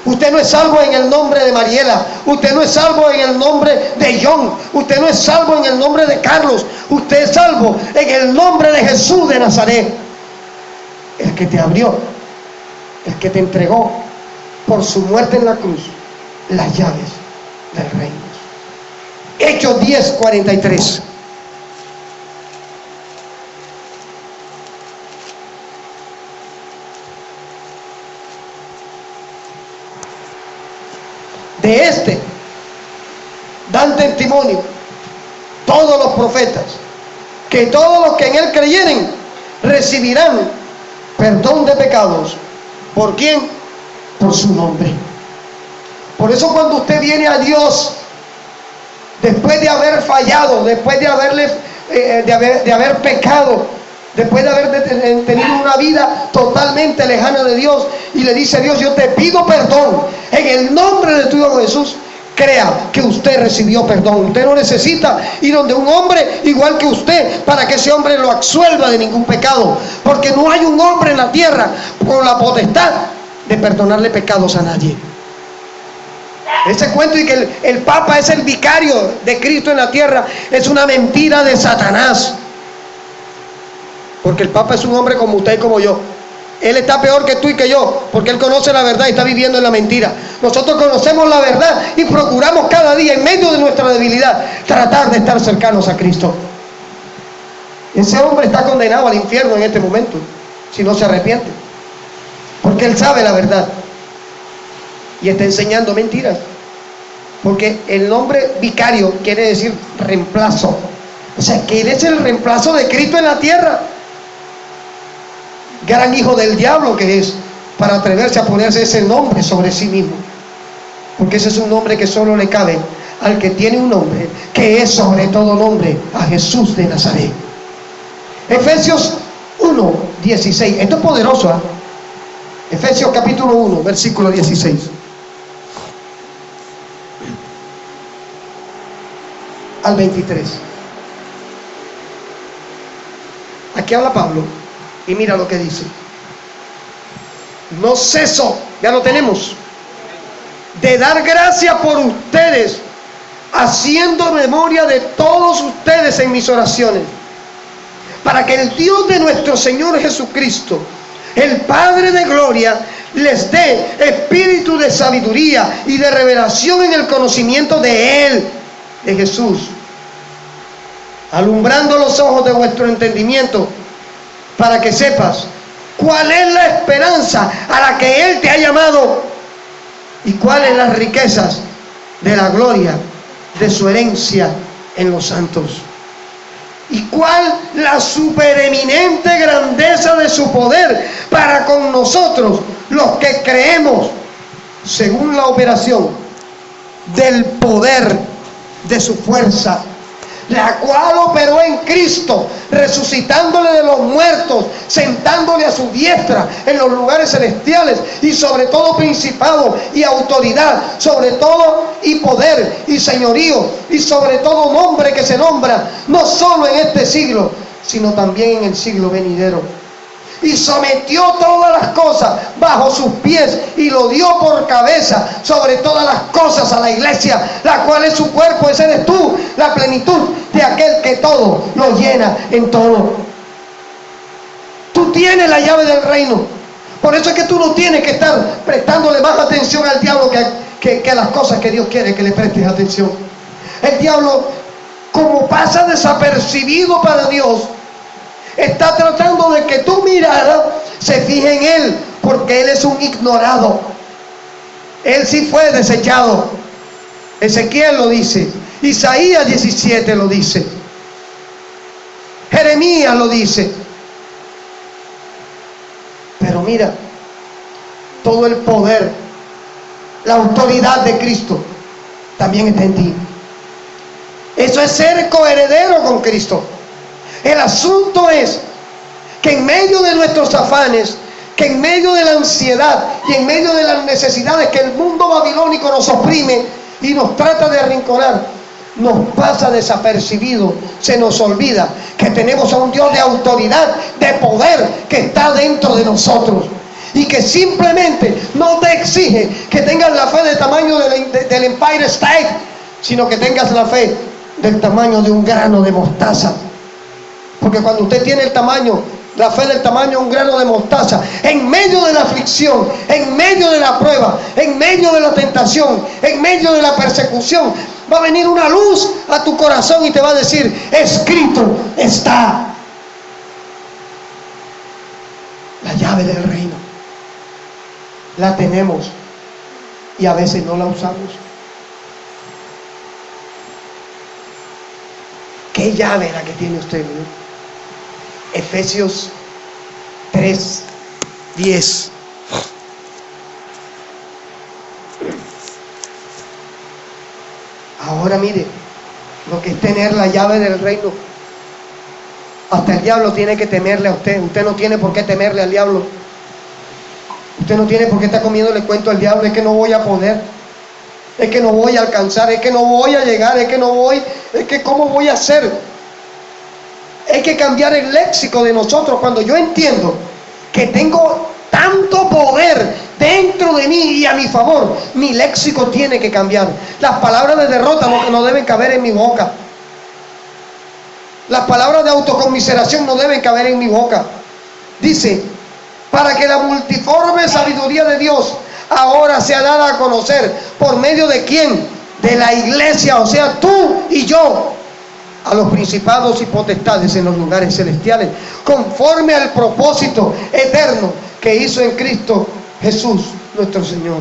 [SPEAKER 1] Usted no es salvo en el nombre de Mariela, usted no es salvo en el nombre de John, usted no es salvo en el nombre de Carlos, usted es salvo en el nombre de Jesús de Nazaret, el que te abrió, el que te entregó por su muerte en la cruz las llaves del reino. Hechos 10:43. De este dan testimonio todos los profetas, que todos los que en él creyeren recibirán perdón de pecados. ¿Por quién? Por su nombre. Por eso cuando usted viene a Dios, después de haber fallado, después de haber pecado, después de haber tenido una vida totalmente lejana de Dios, y le dice a Dios: yo te pido perdón en el nombre de tu Hijo Jesús, crea que usted recibió perdón. Usted no necesita ir donde un hombre igual que usted para que ese hombre lo absuelva de ningún pecado, porque no hay un hombre en la tierra con la potestad de perdonarle pecados a nadie. Ese cuento de que el Papa es el vicario de Cristo en la tierra es una mentira de Satanás, porque el Papa es un hombre como usted y como yo. Él está peor que tú y que yo, porque él conoce la verdad y está viviendo en la mentira. Nosotros conocemos la verdad y procuramos cada día, en medio de nuestra debilidad, tratar de estar cercanos a Cristo. Ese hombre está condenado al infierno en este momento, si no se arrepiente, porque él sabe la verdad y está enseñando mentiras. Porque el nombre vicario quiere decir reemplazo. O sea, que él es el reemplazo de Cristo en la tierra. Gran hijo del diablo que es, para atreverse a ponerse ese nombre sobre sí mismo, porque ese es un nombre que solo le cabe al que tiene un nombre que es sobre todo nombre, a Jesús de Nazaret. Efesios 1:16. Esto es poderoso, ¿eh? Efesios capítulo 1 versículo 16 al 23. Aquí habla Pablo y mira lo que dice: no ceso, ya lo tenemos, de dar gracias por ustedes, haciendo memoria de todos ustedes en mis oraciones, para que el Dios de nuestro Señor Jesucristo, el Padre de gloria, les dé espíritu de sabiduría y de revelación en el conocimiento de Él, de Jesús. alumbrando los ojos de vuestro entendimiento, para que sepas cuál es la esperanza a la que Él te ha llamado y cuáles las riquezas de la gloria de su herencia en los santos, y cuál la supereminente grandeza de su poder para con nosotros los que creemos, según la operación del poder de su fuerza, la cual operó en Cristo, resucitándole de los muertos, sentándole a su diestra en los lugares celestiales, y sobre todo principado y autoridad, sobre todo y poder y señorío, y sobre todo nombre que se nombra, no solo en este siglo, sino también en el siglo venidero. Y sometió todas las cosas bajo sus pies y lo dio por cabeza sobre todas las cosas a la iglesia, la cual es su cuerpo. Ese eres tú, la plenitud de aquel que todo lo llena en todo. Tú tienes la llave del reino. Por eso es que tú no tienes que estar prestándole más atención al diablo que a las cosas que Dios quiere que le prestes atención. El diablo, como pasa desapercibido para Dios, está tratando de que tu mirada se fije en Él, porque Él es un ignorado. Él sí fue desechado. Ezequiel lo dice, Isaías 17 lo dice, Jeremías lo dice. Pero mira, todo el poder, la autoridad de Cristo también está en ti. Eso es ser coheredero con Cristo. El asunto es que en medio de nuestros afanes, que en medio de la ansiedad y en medio de las necesidades que el mundo babilónico nos oprime y nos trata de arrinconar, nos pasa desapercibido, se nos olvida que tenemos a un Dios de autoridad, de poder, que está dentro de nosotros, y que simplemente no te exige que tengas la fe del tamaño del Empire State, sino que tengas la fe del tamaño de un grano de mostaza. Porque cuando usted tiene la fe del tamaño de un grano de mostaza, en medio de la aflicción, en medio de la prueba, en medio de la tentación, en medio de la persecución, va a venir una luz a tu corazón y te va a decir: escrito está. La llave del reino la tenemos y a veces no la usamos. ¿Qué llave es la que tiene usted, ¿no? Efesios 3:10. Ahora mire, lo que es tener la llave del reino. Hasta el diablo tiene que temerle a usted. Usted no tiene por qué temerle al diablo. Usted no tiene por qué estar comiéndole cuento al diablo. Es que no voy a poder, es que no voy a alcanzar, es que no voy a llegar, es que cómo voy a hacer. Hay que cambiar el léxico de nosotros. Cuando yo entiendo que tengo tanto poder dentro de mí y a mi favor, mi léxico tiene que cambiar. Las palabras de derrota no deben caber en mi boca. Las palabras de autoconmiseración no deben caber en mi boca. Dice: para que la multiforme sabiduría de Dios ahora sea dada a conocer. ¿Por medio de quién? De la iglesia, o sea, tú y yo, a los principados y potestades en los lugares celestiales, conforme al propósito eterno que hizo en Cristo Jesús nuestro Señor.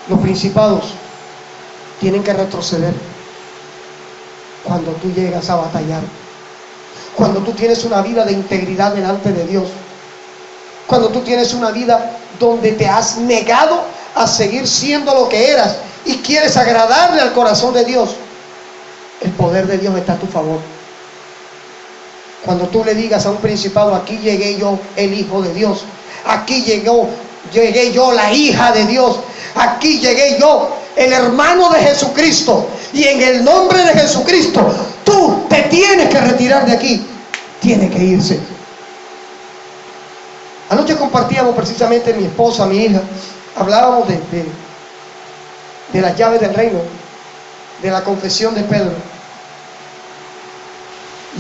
[SPEAKER 1] Los principados tienen que retroceder cuando tú llegas a batallar, cuando tú tienes una vida de integridad delante de Dios, cuando tú tienes una vida donde te has negado a seguir siendo lo que eras y quieres agradarle al corazón de Dios. El poder de Dios está a tu favor. Cuando tú le digas a un principado: aquí llegué yo, el Hijo de Dios, aquí llegué yo, la hija de Dios, aquí llegué yo, el hermano de Jesucristo, y en el nombre de Jesucristo tú te tienes que retirar de aquí, tiene que irse. Anoche compartíamos precisamente, mi esposa, mi hija, hablábamos de las llaves del reino, de la confesión de Pedro.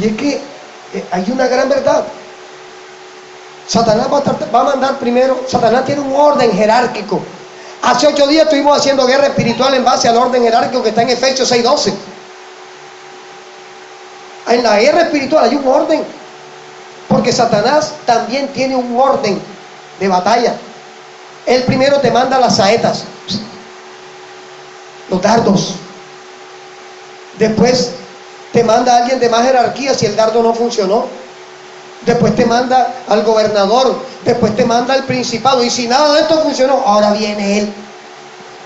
[SPEAKER 1] Y es que hay una gran verdad. Satanás va a mandar primero. Satanás tiene un orden jerárquico. Hace 8 días estuvimos haciendo guerra espiritual en base al orden jerárquico que está en Efesios 6:12. En la guerra espiritual hay un orden, porque Satanás también tiene un orden de batalla. Él primero te manda las saetas, los dardos. Después te manda a alguien de más jerarquía si el dardo no funcionó. Después te manda al gobernador. Después te manda al principado. Y si nada de esto funcionó, ahora viene él.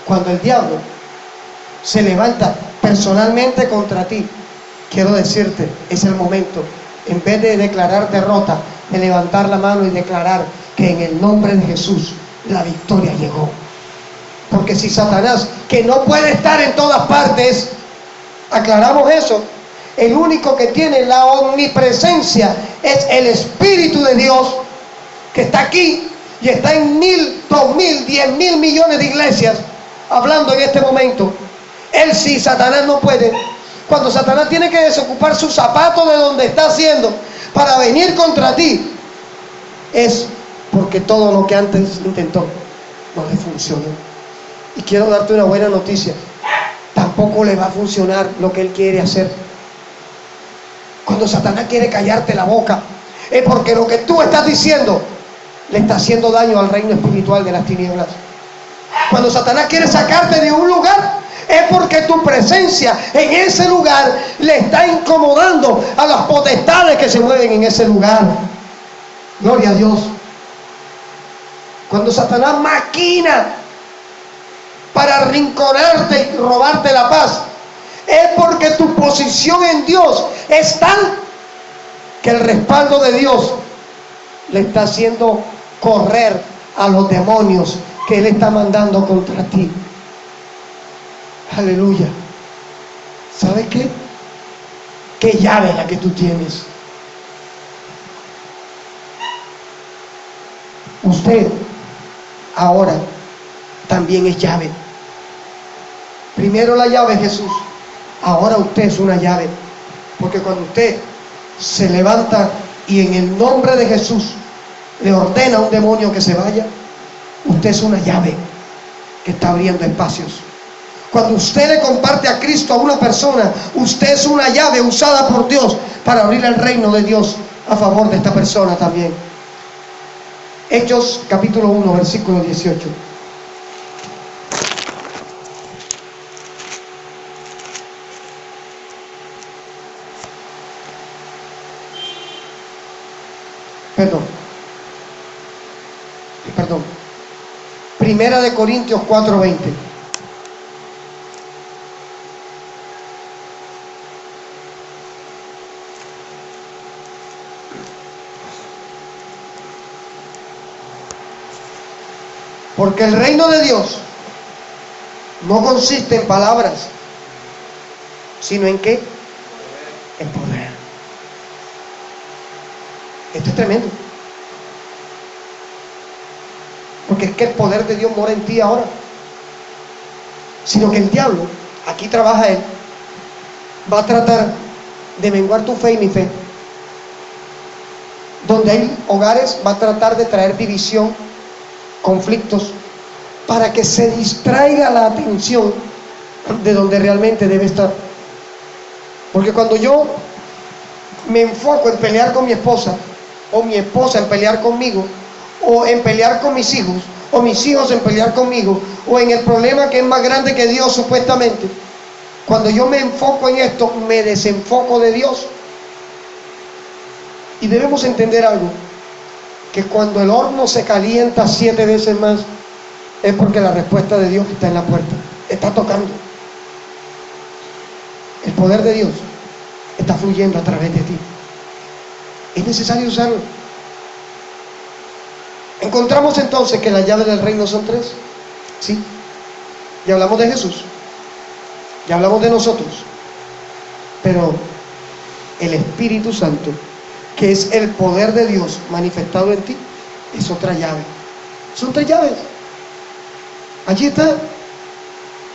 [SPEAKER 1] Cuando el diablo se levanta personalmente contra ti, quiero decirte, es el momento, en vez de declarar derrota, de levantar la mano y declarar que en el nombre de Jesús la victoria llegó. Porque si Satanás, que no puede estar en todas partes, aclaramos eso, el único que tiene la omnipresencia es el Espíritu de Dios, que está aquí y está en 1,000, 2,000, 10,000 millones de iglesias hablando en este momento. Él sí, Satanás no puede. Cuando Satanás tiene que desocupar su zapato de donde está haciendo para venir contra ti, es porque todo lo que antes intentó no le funcionó. Y quiero darte una buena noticia: tampoco le va a funcionar lo que él quiere hacer. Cuando Satanás quiere callarte la boca, es porque lo que tú estás diciendo le está haciendo daño al reino espiritual de las tinieblas. Cuando Satanás quiere sacarte de un lugar, es porque tu presencia en ese lugar le está incomodando a las potestades que se mueven en ese lugar. Gloria a Dios. Cuando Satanás maquina para arrinconarte y robarte la paz, es porque tu posición en Dios es tal que el respaldo de Dios le está haciendo correr a los demonios que Él está mandando contra ti. Aleluya. ¿Sabes qué? ¿Qué llave es la que tú tienes? Usted ahora también es llave. Primero la llave es Jesús. Ahora usted es una llave. Porque cuando usted se levanta y en el nombre de Jesús le ordena a un demonio que se vaya, usted es una llave que está abriendo espacios. Cuando usted le comparte a Cristo a una persona, usted es una llave usada por Dios para abrir el reino de Dios a favor de esta persona también. Hechos capítulo 1, versículo 18. Perdón. Primera de Corintios 4:20. Porque el reino de Dios no consiste en palabras, sino en ¿qué? En poder. Esto es tremendo. Porque es que el poder de Dios mora en ti ahora. Sino que el diablo, aquí trabaja él, va a tratar de menguar tu fe y mi fe. Donde hay hogares, va a tratar de traer división, conflictos, para que se distraiga la atención de donde realmente debe estar. Porque cuando yo me enfoco en pelear con mi esposa, o mi esposa en pelear conmigo, o en pelear con mis hijos, o mis hijos en pelear conmigo, o en el problema que es más grande que Dios supuestamente, cuando yo me enfoco en esto, me desenfoco de Dios. Y debemos entender algo, que cuando el horno se calienta 7 veces más, es porque la respuesta de Dios está en la puerta, está tocando. El poder de Dios está fluyendo a través de ti. Es necesario usarlo. Encontramos entonces que las llaves del reino son 3. ¿Sí? Ya hablamos de Jesús, ya hablamos de nosotros, pero el Espíritu Santo, que es el poder de Dios manifestado en ti, es otra llave. Son 3 llaves. Allí está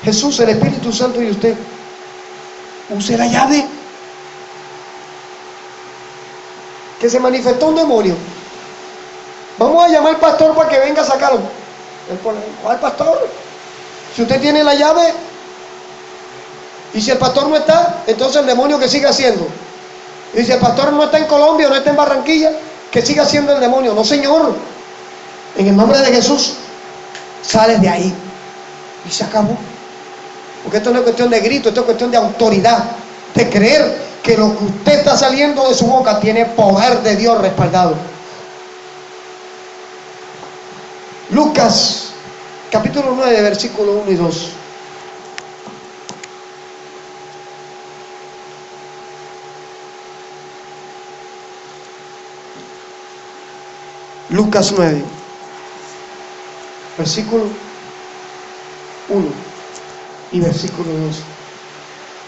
[SPEAKER 1] Jesús, el Espíritu Santo y usted. Use la llave. Que se manifestó un demonio. Vamos a llamar al pastor para que venga a sacarlo. ¿Cuál pastor? Si usted tiene la llave, y si el pastor no está, entonces el demonio que sigue haciendo. Y dice, el pastor no está en Colombia, no está en Barranquilla, que siga siendo el demonio. No, señor. En el nombre de Jesús, sales de ahí. Y se acabó. Porque esto no es cuestión de grito, esto es cuestión de autoridad. De creer que lo que usted está saliendo de su boca tiene poder de Dios respaldado. Lucas, capítulo 9, versículos 1 y 2. Lucas 9, versículo 1 y versículo 2.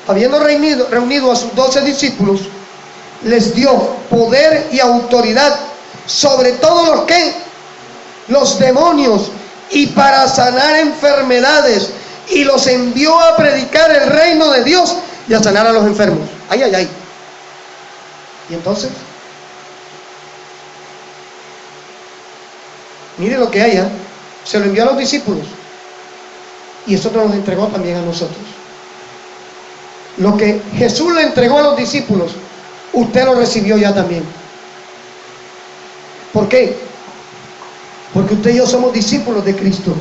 [SPEAKER 1] Habiendo reunido a sus 12 discípulos, les dio poder y autoridad sobre todos los demonios, y para sanar enfermedades, y los envió a predicar el reino de Dios y a sanar a los enfermos. Ay, ay, ay. Y entonces, mire lo que hay, se lo envió a los discípulos y eso nos lo entregó también a nosotros. Lo que Jesús le entregó a los discípulos, usted lo recibió ya también. ¿Por qué? Porque usted y yo somos discípulos de Cristo,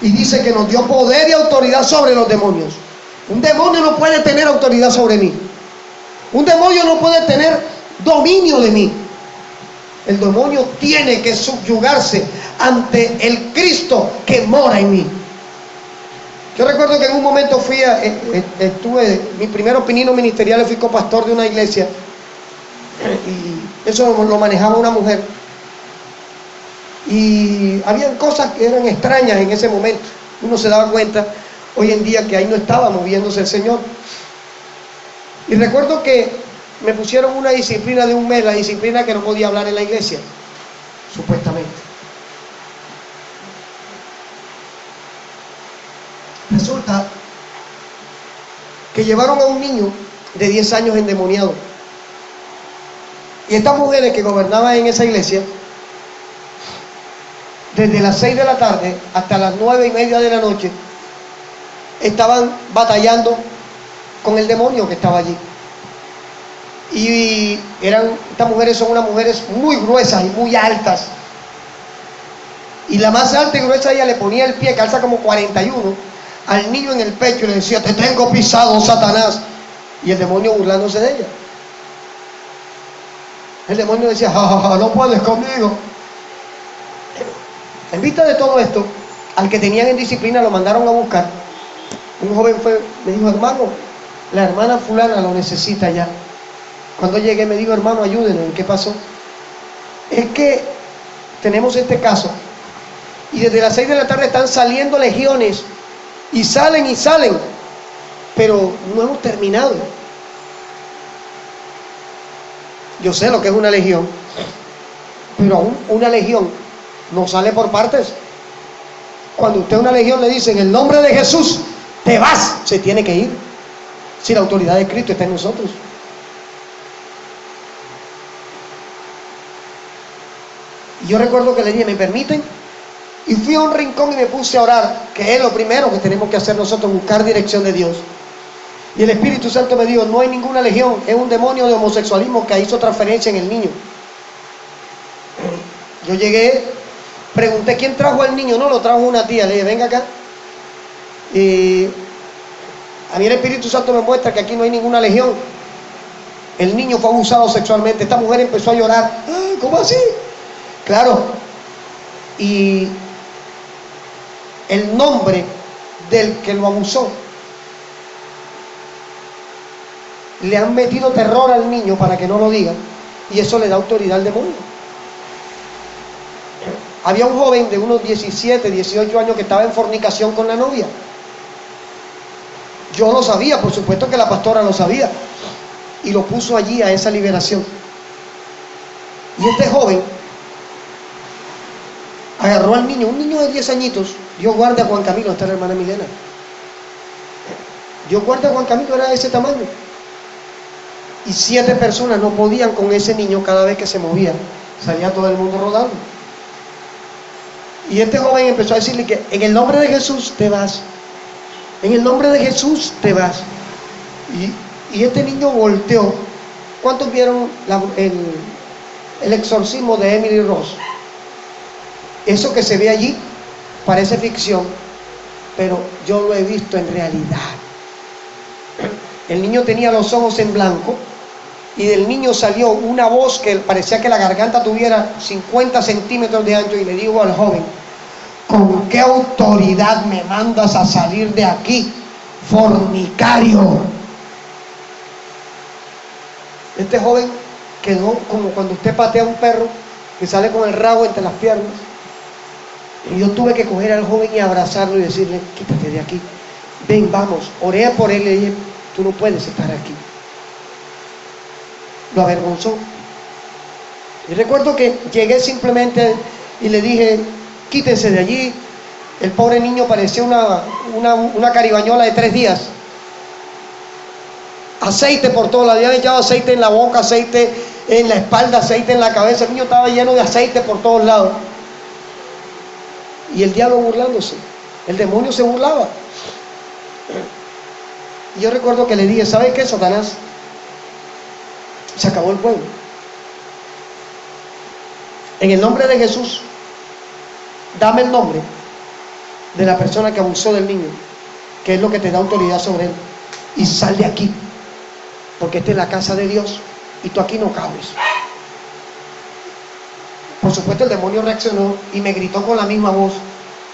[SPEAKER 1] y dice que nos dio poder y autoridad sobre los demonios. Un demonio no puede tener autoridad sobre mí. Un demonio no puede tener dominio de mí. El demonio tiene que subyugarse ante el Cristo que mora en mí. Yo recuerdo que en un momento estuve, mi primer opinino ministerial, fui copastor de una iglesia, y eso lo manejaba una mujer. Y había cosas que eran extrañas en ese momento. Uno se daba cuenta hoy en día que ahí no estaba moviéndose el Señor. Y recuerdo que me pusieron una disciplina de un mes, la disciplina que no podía hablar en la iglesia, supuestamente. Resulta que llevaron a un niño de 10 años endemoniado. Y estas mujeres que gobernaban en esa iglesia, desde las 6 de la tarde hasta las 9:30 de la noche, estaban batallando con el demonio que estaba allí. Y estas mujeres son unas mujeres muy gruesas y muy altas. Y la más alta y gruesa, ella le ponía el pie, calza como 41, al niño en el pecho y le decía: te tengo pisado, Satanás. Y el demonio burlándose de ella. El demonio decía: ja, ja, ja, no puedes conmigo. En vista de todo esto, al que tenían en disciplina lo mandaron a buscar. Un joven me dijo: hermano, la hermana fulana lo necesita ya. Cuando llegué me dijo: hermano, ayúdenos. ¿En qué pasó? Es que tenemos este caso, y desde las 6 de la tarde están saliendo legiones, y salen, pero no hemos terminado. Yo sé lo que es una legión, pero aún una legión no sale por partes. Cuando usted a una legión le dice: en el nombre de Jesús te vas, se tiene que ir. Si la autoridad de Cristo está en nosotros. Y yo recuerdo que le dije: ¿me permiten? Y fui a un rincón y me puse a orar, que es lo primero que tenemos que hacer nosotros, buscar dirección de Dios. Y el Espíritu Santo me dijo: no hay ninguna legión, es un demonio de homosexualismo que hizo transferencia en el niño. Yo llegué, pregunté quién trajo al niño. No, lo trajo una tía. Le dije: venga acá. Y a mí el Espíritu Santo me muestra que aquí no hay ninguna legión. El niño fue abusado sexualmente. Esta mujer empezó a llorar. ¿Cómo así? Claro. Y el nombre del que lo abusó, le han metido terror al niño para que no lo diga, y eso le da autoridad al demonio. Había un joven de unos 17, 18 años que estaba en fornicación con la novia. Yo lo sabía, por supuesto que la pastora lo sabía, y lo puso allí a esa liberación. Y este joven agarró al niño, un niño de 10 añitos. Dios guarde a Juan Camilo, está la hermana Milena. Dios guarde a Juan Camilo, era de ese tamaño. Y 7 personas no podían con ese niño. Cada vez que se movía, salía todo el mundo rodando. Y este joven empezó a decirle que en el nombre de Jesús te vas. En el nombre de Jesús te vas. Y este niño volteó ¿Cuántos vieron el exorcismo de Emily Rose? Eso que se ve allí parece ficción, pero yo lo he visto en realidad. El niño tenía los ojos en blanco y del niño salió una voz que parecía que la garganta tuviera 50 centímetros de ancho, y le digo al joven: ¿con qué autoridad me mandas a salir de aquí, fornicario? Este joven quedó como cuando usted patea a un perro que sale con el rabo entre las piernas. Y yo tuve que coger al joven y abrazarlo y decirle: quítate de aquí, ven, vamos. Oré por él y le dije: tú no puedes estar aquí. Lo avergonzó. Y recuerdo que llegué simplemente y le dije: quítese de allí. El pobre niño parecía una caribañola de 3 días. Aceite por todo, le habían echado aceite en la boca, aceite en la espalda, aceite en la cabeza. El niño estaba lleno de aceite por todos lados. Y el diablo burlándose, el demonio se burlaba. Y yo recuerdo que le dije: ¿sabes qué, Satanás? Se acabó el juego. En el nombre de Jesús, dame el nombre de la persona que abusó del niño, que es lo que te da autoridad sobre él, y sal de aquí, porque esta es la casa de Dios y tú aquí no cabes. Por supuesto, el demonio reaccionó y me gritó con la misma voz: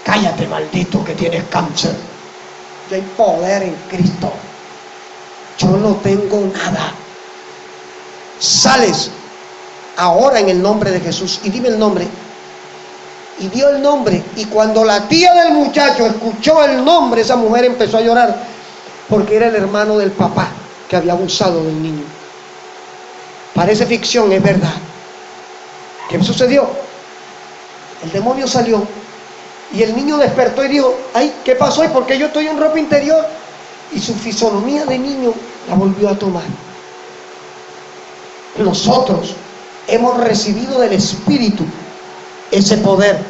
[SPEAKER 1] cállate, maldito, que tienes cáncer. Ya hay poder en Cristo. Yo no tengo nada. Sales ahora en el nombre de Jesús. Y dime el nombre. Y dio el nombre. Y cuando la tía del muchacho escuchó el nombre, esa mujer empezó a llorar, porque era el hermano del papá que había abusado del niño. Parece ficción, es verdad. ¿Qué sucedió? El demonio salió y el niño despertó y dijo: ay, ¿qué pasó? ¿Y por qué yo estoy en ropa interior? Y su fisonomía de niño la volvió a tomar. Nosotros hemos recibido del Espíritu ese poder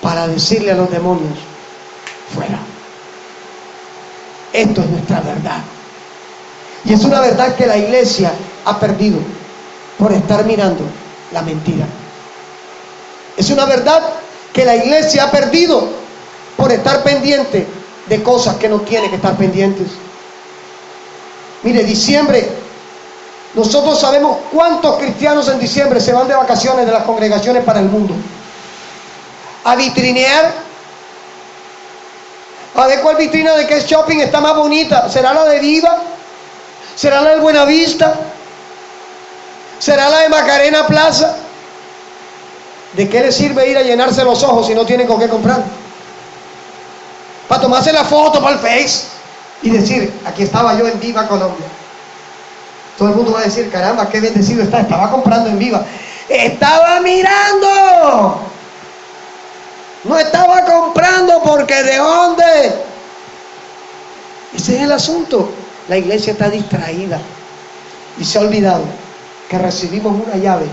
[SPEAKER 1] para decirle a los demonios: fuera. Esto es nuestra verdad. Y es una verdad que la iglesia ha perdido por estar mirando la mentira. Es una verdad que la iglesia ha perdido por estar pendiente de cosas que no tiene que estar pendientes. Mire, diciembre, nosotros sabemos cuántos cristianos en diciembre se van de vacaciones de las congregaciones para el mundo a vitrinear, a ver cuál vitrina de qué shopping está más bonita. ¿Será la de Viva? ¿Será la de Buenavista? ¿Será la de Macarena Plaza? ¿De qué le sirve ir a llenarse los ojos si no tienen con qué comprar? Para tomarse la foto para el Face y decir: aquí estaba yo en Viva Colombia. Todo el mundo va a decir: caramba, qué bendecido está, estaba comprando en Viva. Estaba mirando, no estaba comprando, porque ¿de dónde? Ese es el asunto. La iglesia está distraída y se ha olvidado que recibimos una llave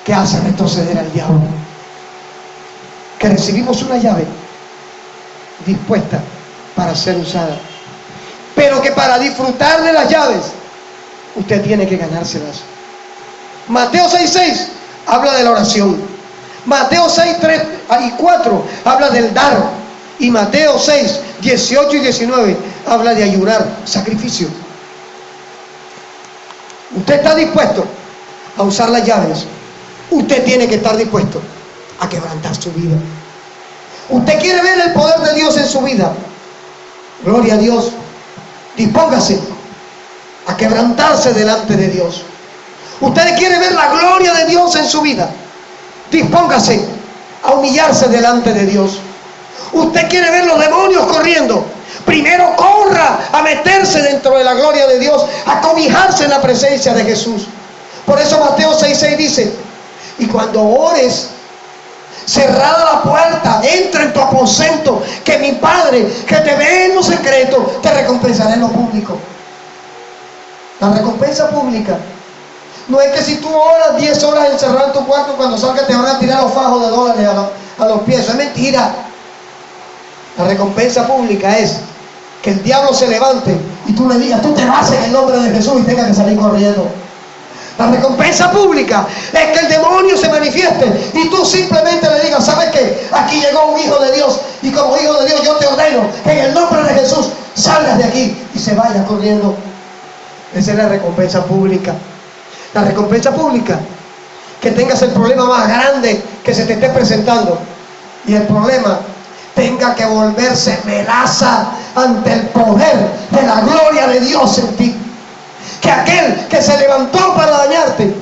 [SPEAKER 1] que hace retroceder al diablo, que recibimos una llave dispuesta para ser usada, pero que para disfrutar de las llaves usted tiene que ganárselas. Mateo 6:6 habla de la oración. Mateo 6:3 y 4 habla del dar. Y Mateo 6:18 y 19 habla de ayunar, sacrificio. Usted está dispuesto a usar las llaves. Usted tiene que estar dispuesto a quebrantar su vida. Usted quiere ver el poder de Dios en su vida. Gloria a Dios. Dispóngase a quebrantarse delante de Dios. Usted quiere ver la gloria de Dios en su vida. Dispóngase a humillarse delante de Dios. Usted quiere ver los demonios corriendo. Primero corra a meterse dentro de la gloria de Dios, a cobijarse en la presencia de Jesús. Por eso Mateo 6:6 dice: y cuando ores, cerrada la puerta, entra en tu aposento, que mi Padre, que te ve en lo secreto, te recompensará en lo público. La recompensa pública no es que si tú oras 10 horas encerrado en tu cuarto, cuando salgas te van a tirar los fajos de dólares a los pies. Eso es mentira. La recompensa pública es que el diablo se levante y tú le digas: tú te vas en el nombre de Jesús, y tengas que salir corriendo. La recompensa pública es que el demonio se manifieste y tú simplemente le digas: ¿sabes qué? Aquí llegó un hijo de Dios, y como hijo de Dios yo te ordeno en el nombre de Jesús, salgas de aquí y se vaya corriendo. Esa es la recompensa pública. La recompensa pública, que tengas el problema más grande que se te esté presentando y el problema tenga que volverse melaza ante el poder de la gloria de Dios en ti. Que aquel que se levantó para dañarte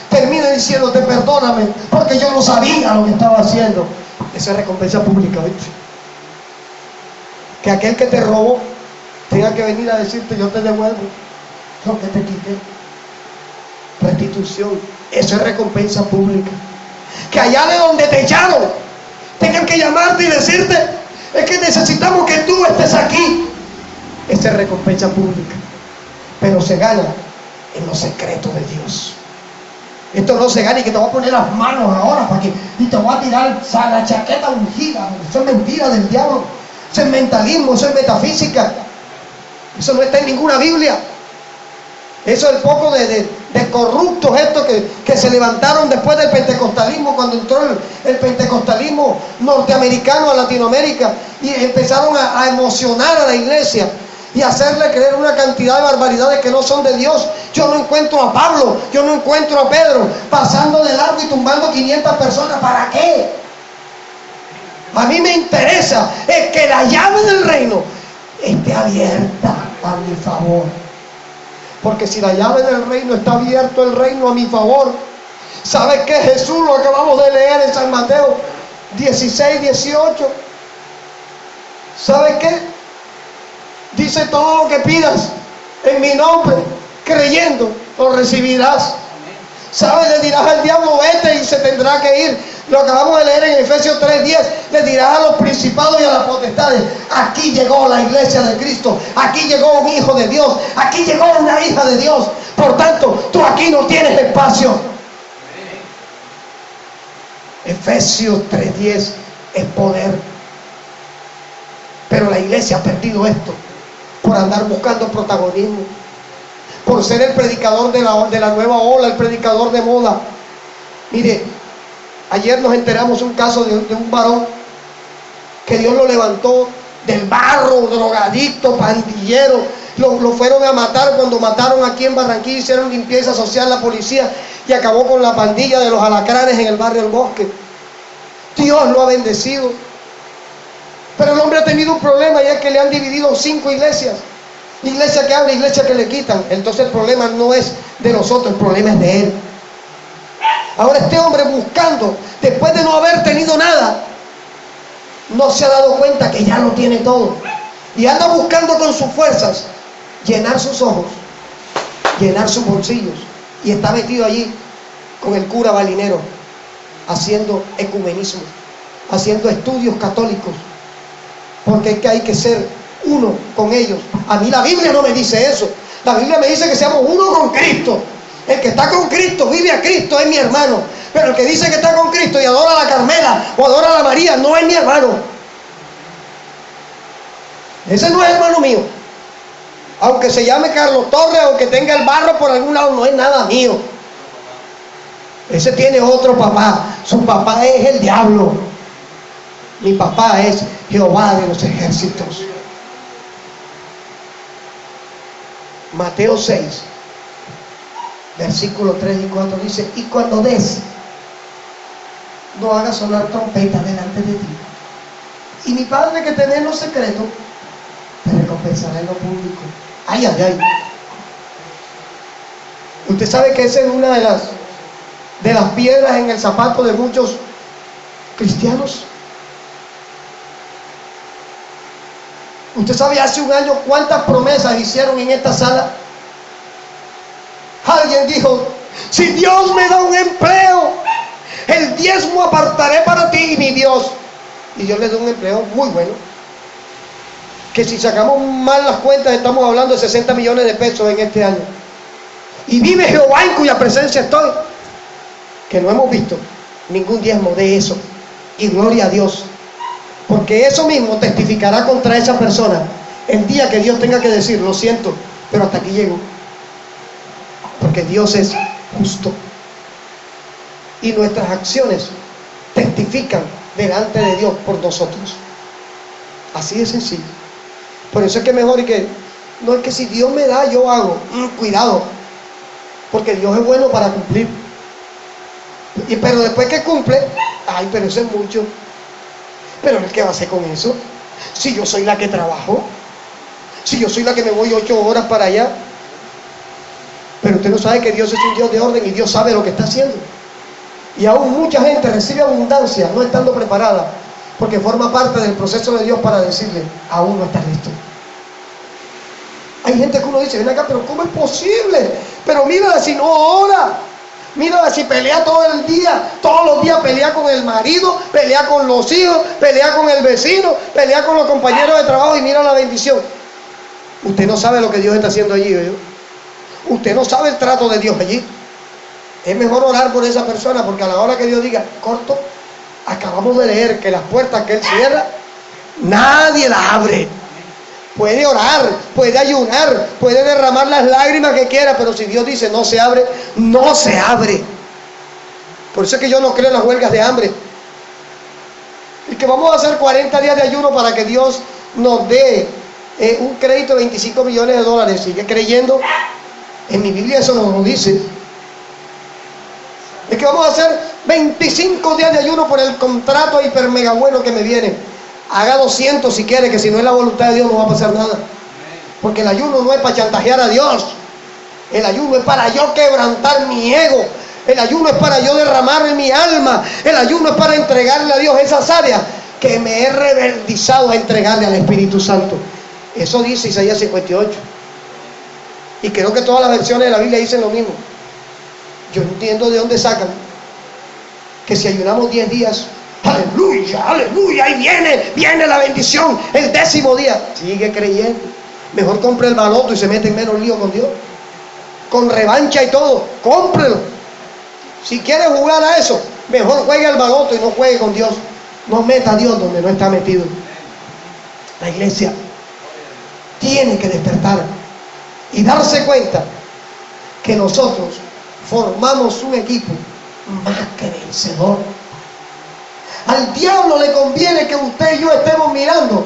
[SPEAKER 1] termine diciéndote: perdóname porque yo no sabía lo que estaba haciendo. Esa es recompensa pública, ¿viste? Que aquel que te robó tenga que venir a decirte: yo te devuelvo lo que te quité. Restitución. Eso es recompensa pública. Que allá de donde te echaron tengan que llamarte y decirte: es que necesitamos que tú estés aquí. Esa es recompensa pública. Pero se gana en los secretos de Dios. Esto no se gana y que te voy a poner las manos ahora para que, y te voy a tirar la chaqueta ungida. Eso es mentira del diablo. Eso es mentalismo, eso es metafísica. Eso no está en ninguna Biblia. Eso es el poco de corruptos estos que se levantaron después del pentecostalismo, cuando entró el pentecostalismo norteamericano a Latinoamérica, y empezaron a emocionar a la iglesia y hacerle creer una cantidad de barbaridades que no son de Dios. Yo no encuentro a Pablo, yo no encuentro a Pedro pasando de largo y tumbando 500 personas. ¿Para qué? A mí me interesa es que la llave del reino esté abierta a mi favor. Porque si la llave del reino está abierto, el reino a mi favor, ¿sabes qué? Jesús, lo acabamos de leer en San Mateo 16, 18. ¿Sabes qué? Dice: todo lo que pidas en mi nombre, creyendo, lo recibirás. ¿Sabes? Le dirás al diablo: vete, y se tendrá que ir. Lo acabamos de leer en Efesios 3:10. Le dirás a los principados y a las potestades: aquí llegó la iglesia de Cristo, aquí llegó un hijo de Dios, aquí llegó una hija de Dios. Por tanto, tú aquí no tienes espacio. Efesios 3:10 es poder. Pero la iglesia ha perdido esto por andar buscando protagonismo, por ser el predicador de la nueva ola, el predicador de moda. Mire, ayer nos enteramos un caso de un varón que Dios lo levantó del barro, drogadicto, pandillero. Lo fueron a matar cuando mataron aquí en Barranquilla. Hicieron limpieza social la policía y acabó con la pandilla de los alacranes en el barrio El Bosque. Dios lo ha bendecido. Pero el hombre ha tenido un problema, y es que le han dividido 5 iglesias. Iglesia que abre, iglesia que le quitan. Entonces el problema no es de nosotros, el problema es de él. Ahora este hombre, buscando, después de no haber tenido nada, no se ha dado cuenta que ya lo tiene todo, y anda buscando con sus fuerzas llenar sus ojos, llenar sus bolsillos, y está metido allí con el cura balinero, haciendo ecumenismo, haciendo estudios católicos, porque es que hay que ser uno con ellos. A mí la Biblia no me dice eso. La Biblia me dice que seamos uno con Cristo. El que está con Cristo, vive a Cristo, es mi hermano. Pero el que dice que está con Cristo y adora a la Carmela o adora a la María, no es mi hermano. Ese no es hermano mío. Aunque se llame Carlos Torres, aunque tenga el barro por algún lado, no es nada mío. Ese tiene otro papá. Su papá es el diablo. Mi papá es Jehová de los ejércitos. Mateo 6, versículos 3 y 4 dice: y cuando des, no hagas sonar trompeta delante de ti, y mi Padre que te ve en lo secreto te recompensará en lo público. Ay, ay, ay. Usted sabe que esa es una de las piedras en el zapato de muchos cristianos. ¿Usted sabe hace un año cuántas promesas hicieron en esta sala? Alguien dijo: si Dios me da un empleo, el diezmo apartaré para ti, mi Dios. Y Dios le da un empleo muy bueno, que si sacamos mal las cuentas estamos hablando de 60 millones de pesos en este año. Y vive Jehová en cuya presencia estoy, que no hemos visto ningún diezmo de eso. Y gloria a Dios, porque eso mismo testificará contra esa persona el día que Dios tenga que decir: lo siento, pero hasta aquí llego. Porque Dios es justo. Y nuestras acciones testifican delante de Dios por nosotros. Así de sencillo. Por eso es que mejor no es que si Dios me da, yo hago. Cuidado, porque Dios es bueno para cumplir. Pero después que cumple, ay, pero eso es mucho. Pero ¿qué va a hacer con eso? Si yo soy la que trabajo, si yo soy la que me voy 8 horas para allá. Pero usted no sabe que Dios es un Dios de orden y Dios sabe lo que está haciendo. Y aún mucha gente recibe abundancia no estando preparada, porque forma parte del proceso de Dios para decirle, aún no estás listo. Hay gente que uno dice, ven acá, pero ¿cómo es posible? Pero mira, si no ora, mira, si pelea todo el día, todos los días pelea con el marido, pelea con los hijos, pelea con el vecino, pelea con los compañeros de trabajo y mira la bendición. Usted no sabe lo que Dios está haciendo allí, ¿eh? Usted no sabe el trato de Dios allí. Es mejor orar por esa persona, porque a la hora que Dios diga, corto, acabamos de leer que las puertas que Él cierra, nadie las abre. Puede orar, puede ayunar, puede derramar las lágrimas que quiera, pero si Dios dice no se abre, no se abre. Por eso es que yo no creo en las huelgas de hambre. Y que vamos a hacer 40 días de ayuno para que Dios nos dé un crédito de 25 millones de dólares. ¿Sigue creyendo? En mi Biblia eso no lo dice. Es que vamos a hacer 25 días de ayuno por el contrato hiper mega bueno que me viene. Haga 200 si quiere, que si no es la voluntad de Dios no va a pasar nada. Porque el ayuno no es para chantajear a Dios. El ayuno es para yo quebrantar mi ego. El ayuno es para yo derramar en mi alma. El ayuno es para entregarle a Dios esas áreas que me he rebeldizado a entregarle al Espíritu Santo. Eso dice Isaías 58. Y creo que todas las versiones de la Biblia dicen lo mismo. Yo entiendo de dónde sacan que si ayunamos 10 días, aleluya, aleluya, ahí viene la bendición, el 10º día. Sigue creyendo. Mejor compre el baloto y se mete en menos lío con Dios. Con revancha y todo, cómprelo. Si quiere jugar a eso, mejor juegue al baloto y no juegue con Dios. No meta a Dios donde no está metido. La iglesia tiene que despertar y darse cuenta que nosotros formamos un equipo más que vencedor. Al diablo le conviene que usted y yo estemos mirando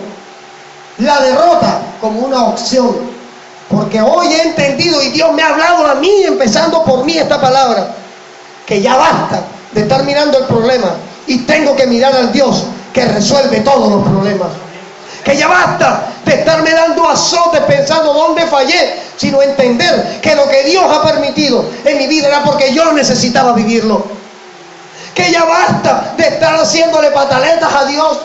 [SPEAKER 1] la derrota como una opción, porque hoy he entendido y Dios me ha hablado a mí, empezando por mí esta palabra, que ya basta de estar mirando el problema y tengo que mirar al Dios que resuelve todos los problemas. Que ya basta de estarme dando azotes pensando dónde fallé, sino entender que lo que Dios ha permitido en mi vida era porque yo necesitaba vivirlo. Que ya basta de estar haciéndole pataletas a Dios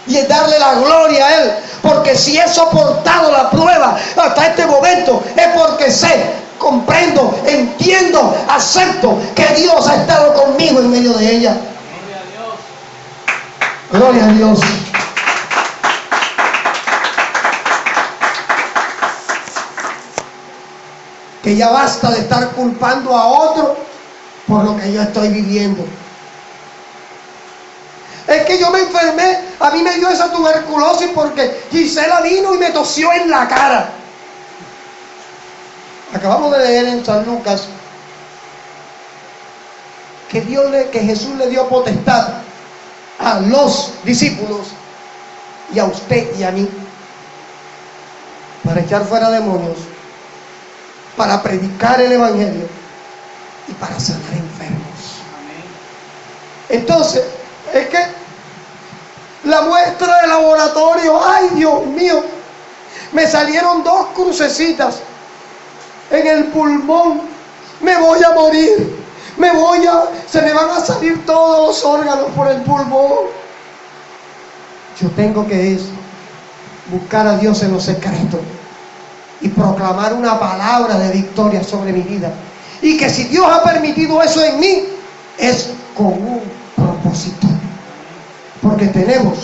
[SPEAKER 1] y darle la gloria a Él, porque si he soportado la prueba hasta este momento es porque sé, comprendo, entiendo, acepto que Dios ha estado conmigo en medio de ella. Gloria a Dios. Que ya basta de estar culpando a otro por lo que yo estoy viviendo. Es que yo me enfermé, a mí me dio esa tuberculosis porque Gisela vino y me tosió en la cara. Acabamos de leer en San Lucas que Jesús le dio potestad a los discípulos y a usted y a mí para echar fuera demonios, para predicar el evangelio y para sanar enfermos. Entonces, es que la muestra de laboratorio, ay Dios mío, me salieron 2 crucecitas en el pulmón, me voy a morir, se me van a salir todos los órganos por el pulmón. Yo tengo que buscar a Dios en lo secreto y proclamar una palabra de victoria sobre mi vida. Y que si Dios ha permitido eso en mí, es con un propósito. Porque tenemos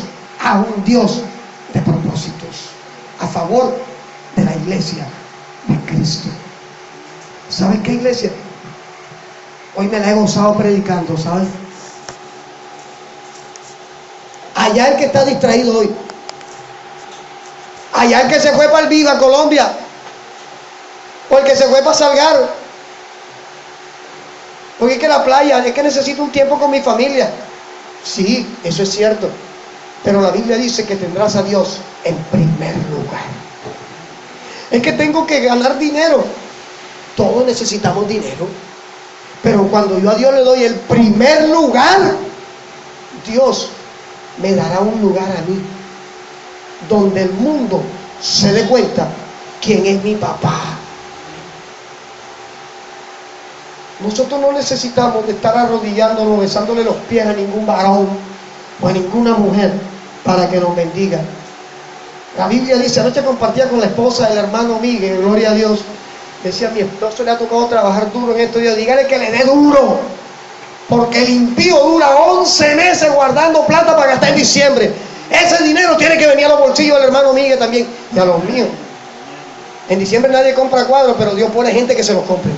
[SPEAKER 1] a un Dios de propósitos a favor de la iglesia de Cristo. ¿Sabes qué, iglesia? Hoy me la he gozado predicando, ¿sabes? Allá el que está distraído hoy, allá el que se fue para el Viva, Colombia, o el que se fue para Salgar, Porque es que la playa, es que necesito un tiempo con mi familia. Sí, eso es cierto. Pero la Biblia dice que tendrás a Dios en primer lugar. Es que tengo que ganar dinero. Todos necesitamos dinero. Pero cuando yo a Dios le doy el primer lugar, Dios me dará un lugar a mí donde el mundo se dé cuenta quién es mi papá. Nosotros no necesitamos de estar arrodillándonos, besándole los pies a ningún varón o a ninguna mujer para que nos bendiga. La Biblia dice, anoche compartía con la esposa del hermano Miguel, gloria a Dios, decía, mi esposo le ha tocado trabajar duro en esto. Yo, dígale que le dé duro, porque el impío dura 11 meses guardando plata para gastar en diciembre. Ese dinero tiene que venir a los bolsillos del hermano Miguel también y a los míos. En diciembre nadie compra cuadros, pero Dios pone gente que se los compre.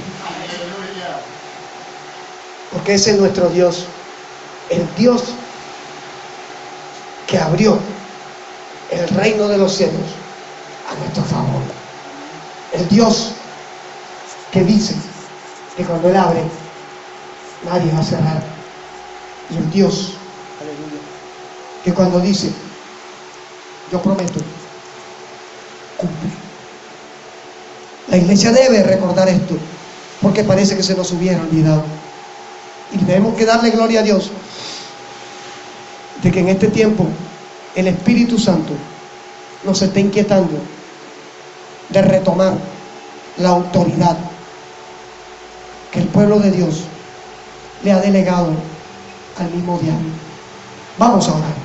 [SPEAKER 1] Porque ese es nuestro Dios, el Dios que abrió el reino de los cielos a nuestro favor. El Dios que dice que cuando Él abre, nadie va a cerrar. Y el Dios, aleluya, que cuando dice, yo prometo, cumple. La iglesia debe recordar esto, porque parece que se nos hubiera olvidado. Y tenemos que darle gloria a Dios de que en este tiempo el Espíritu Santo nos está inquietando de retomar la autoridad que el pueblo de Dios le ha delegado al mismo diablo. Vamos a orar.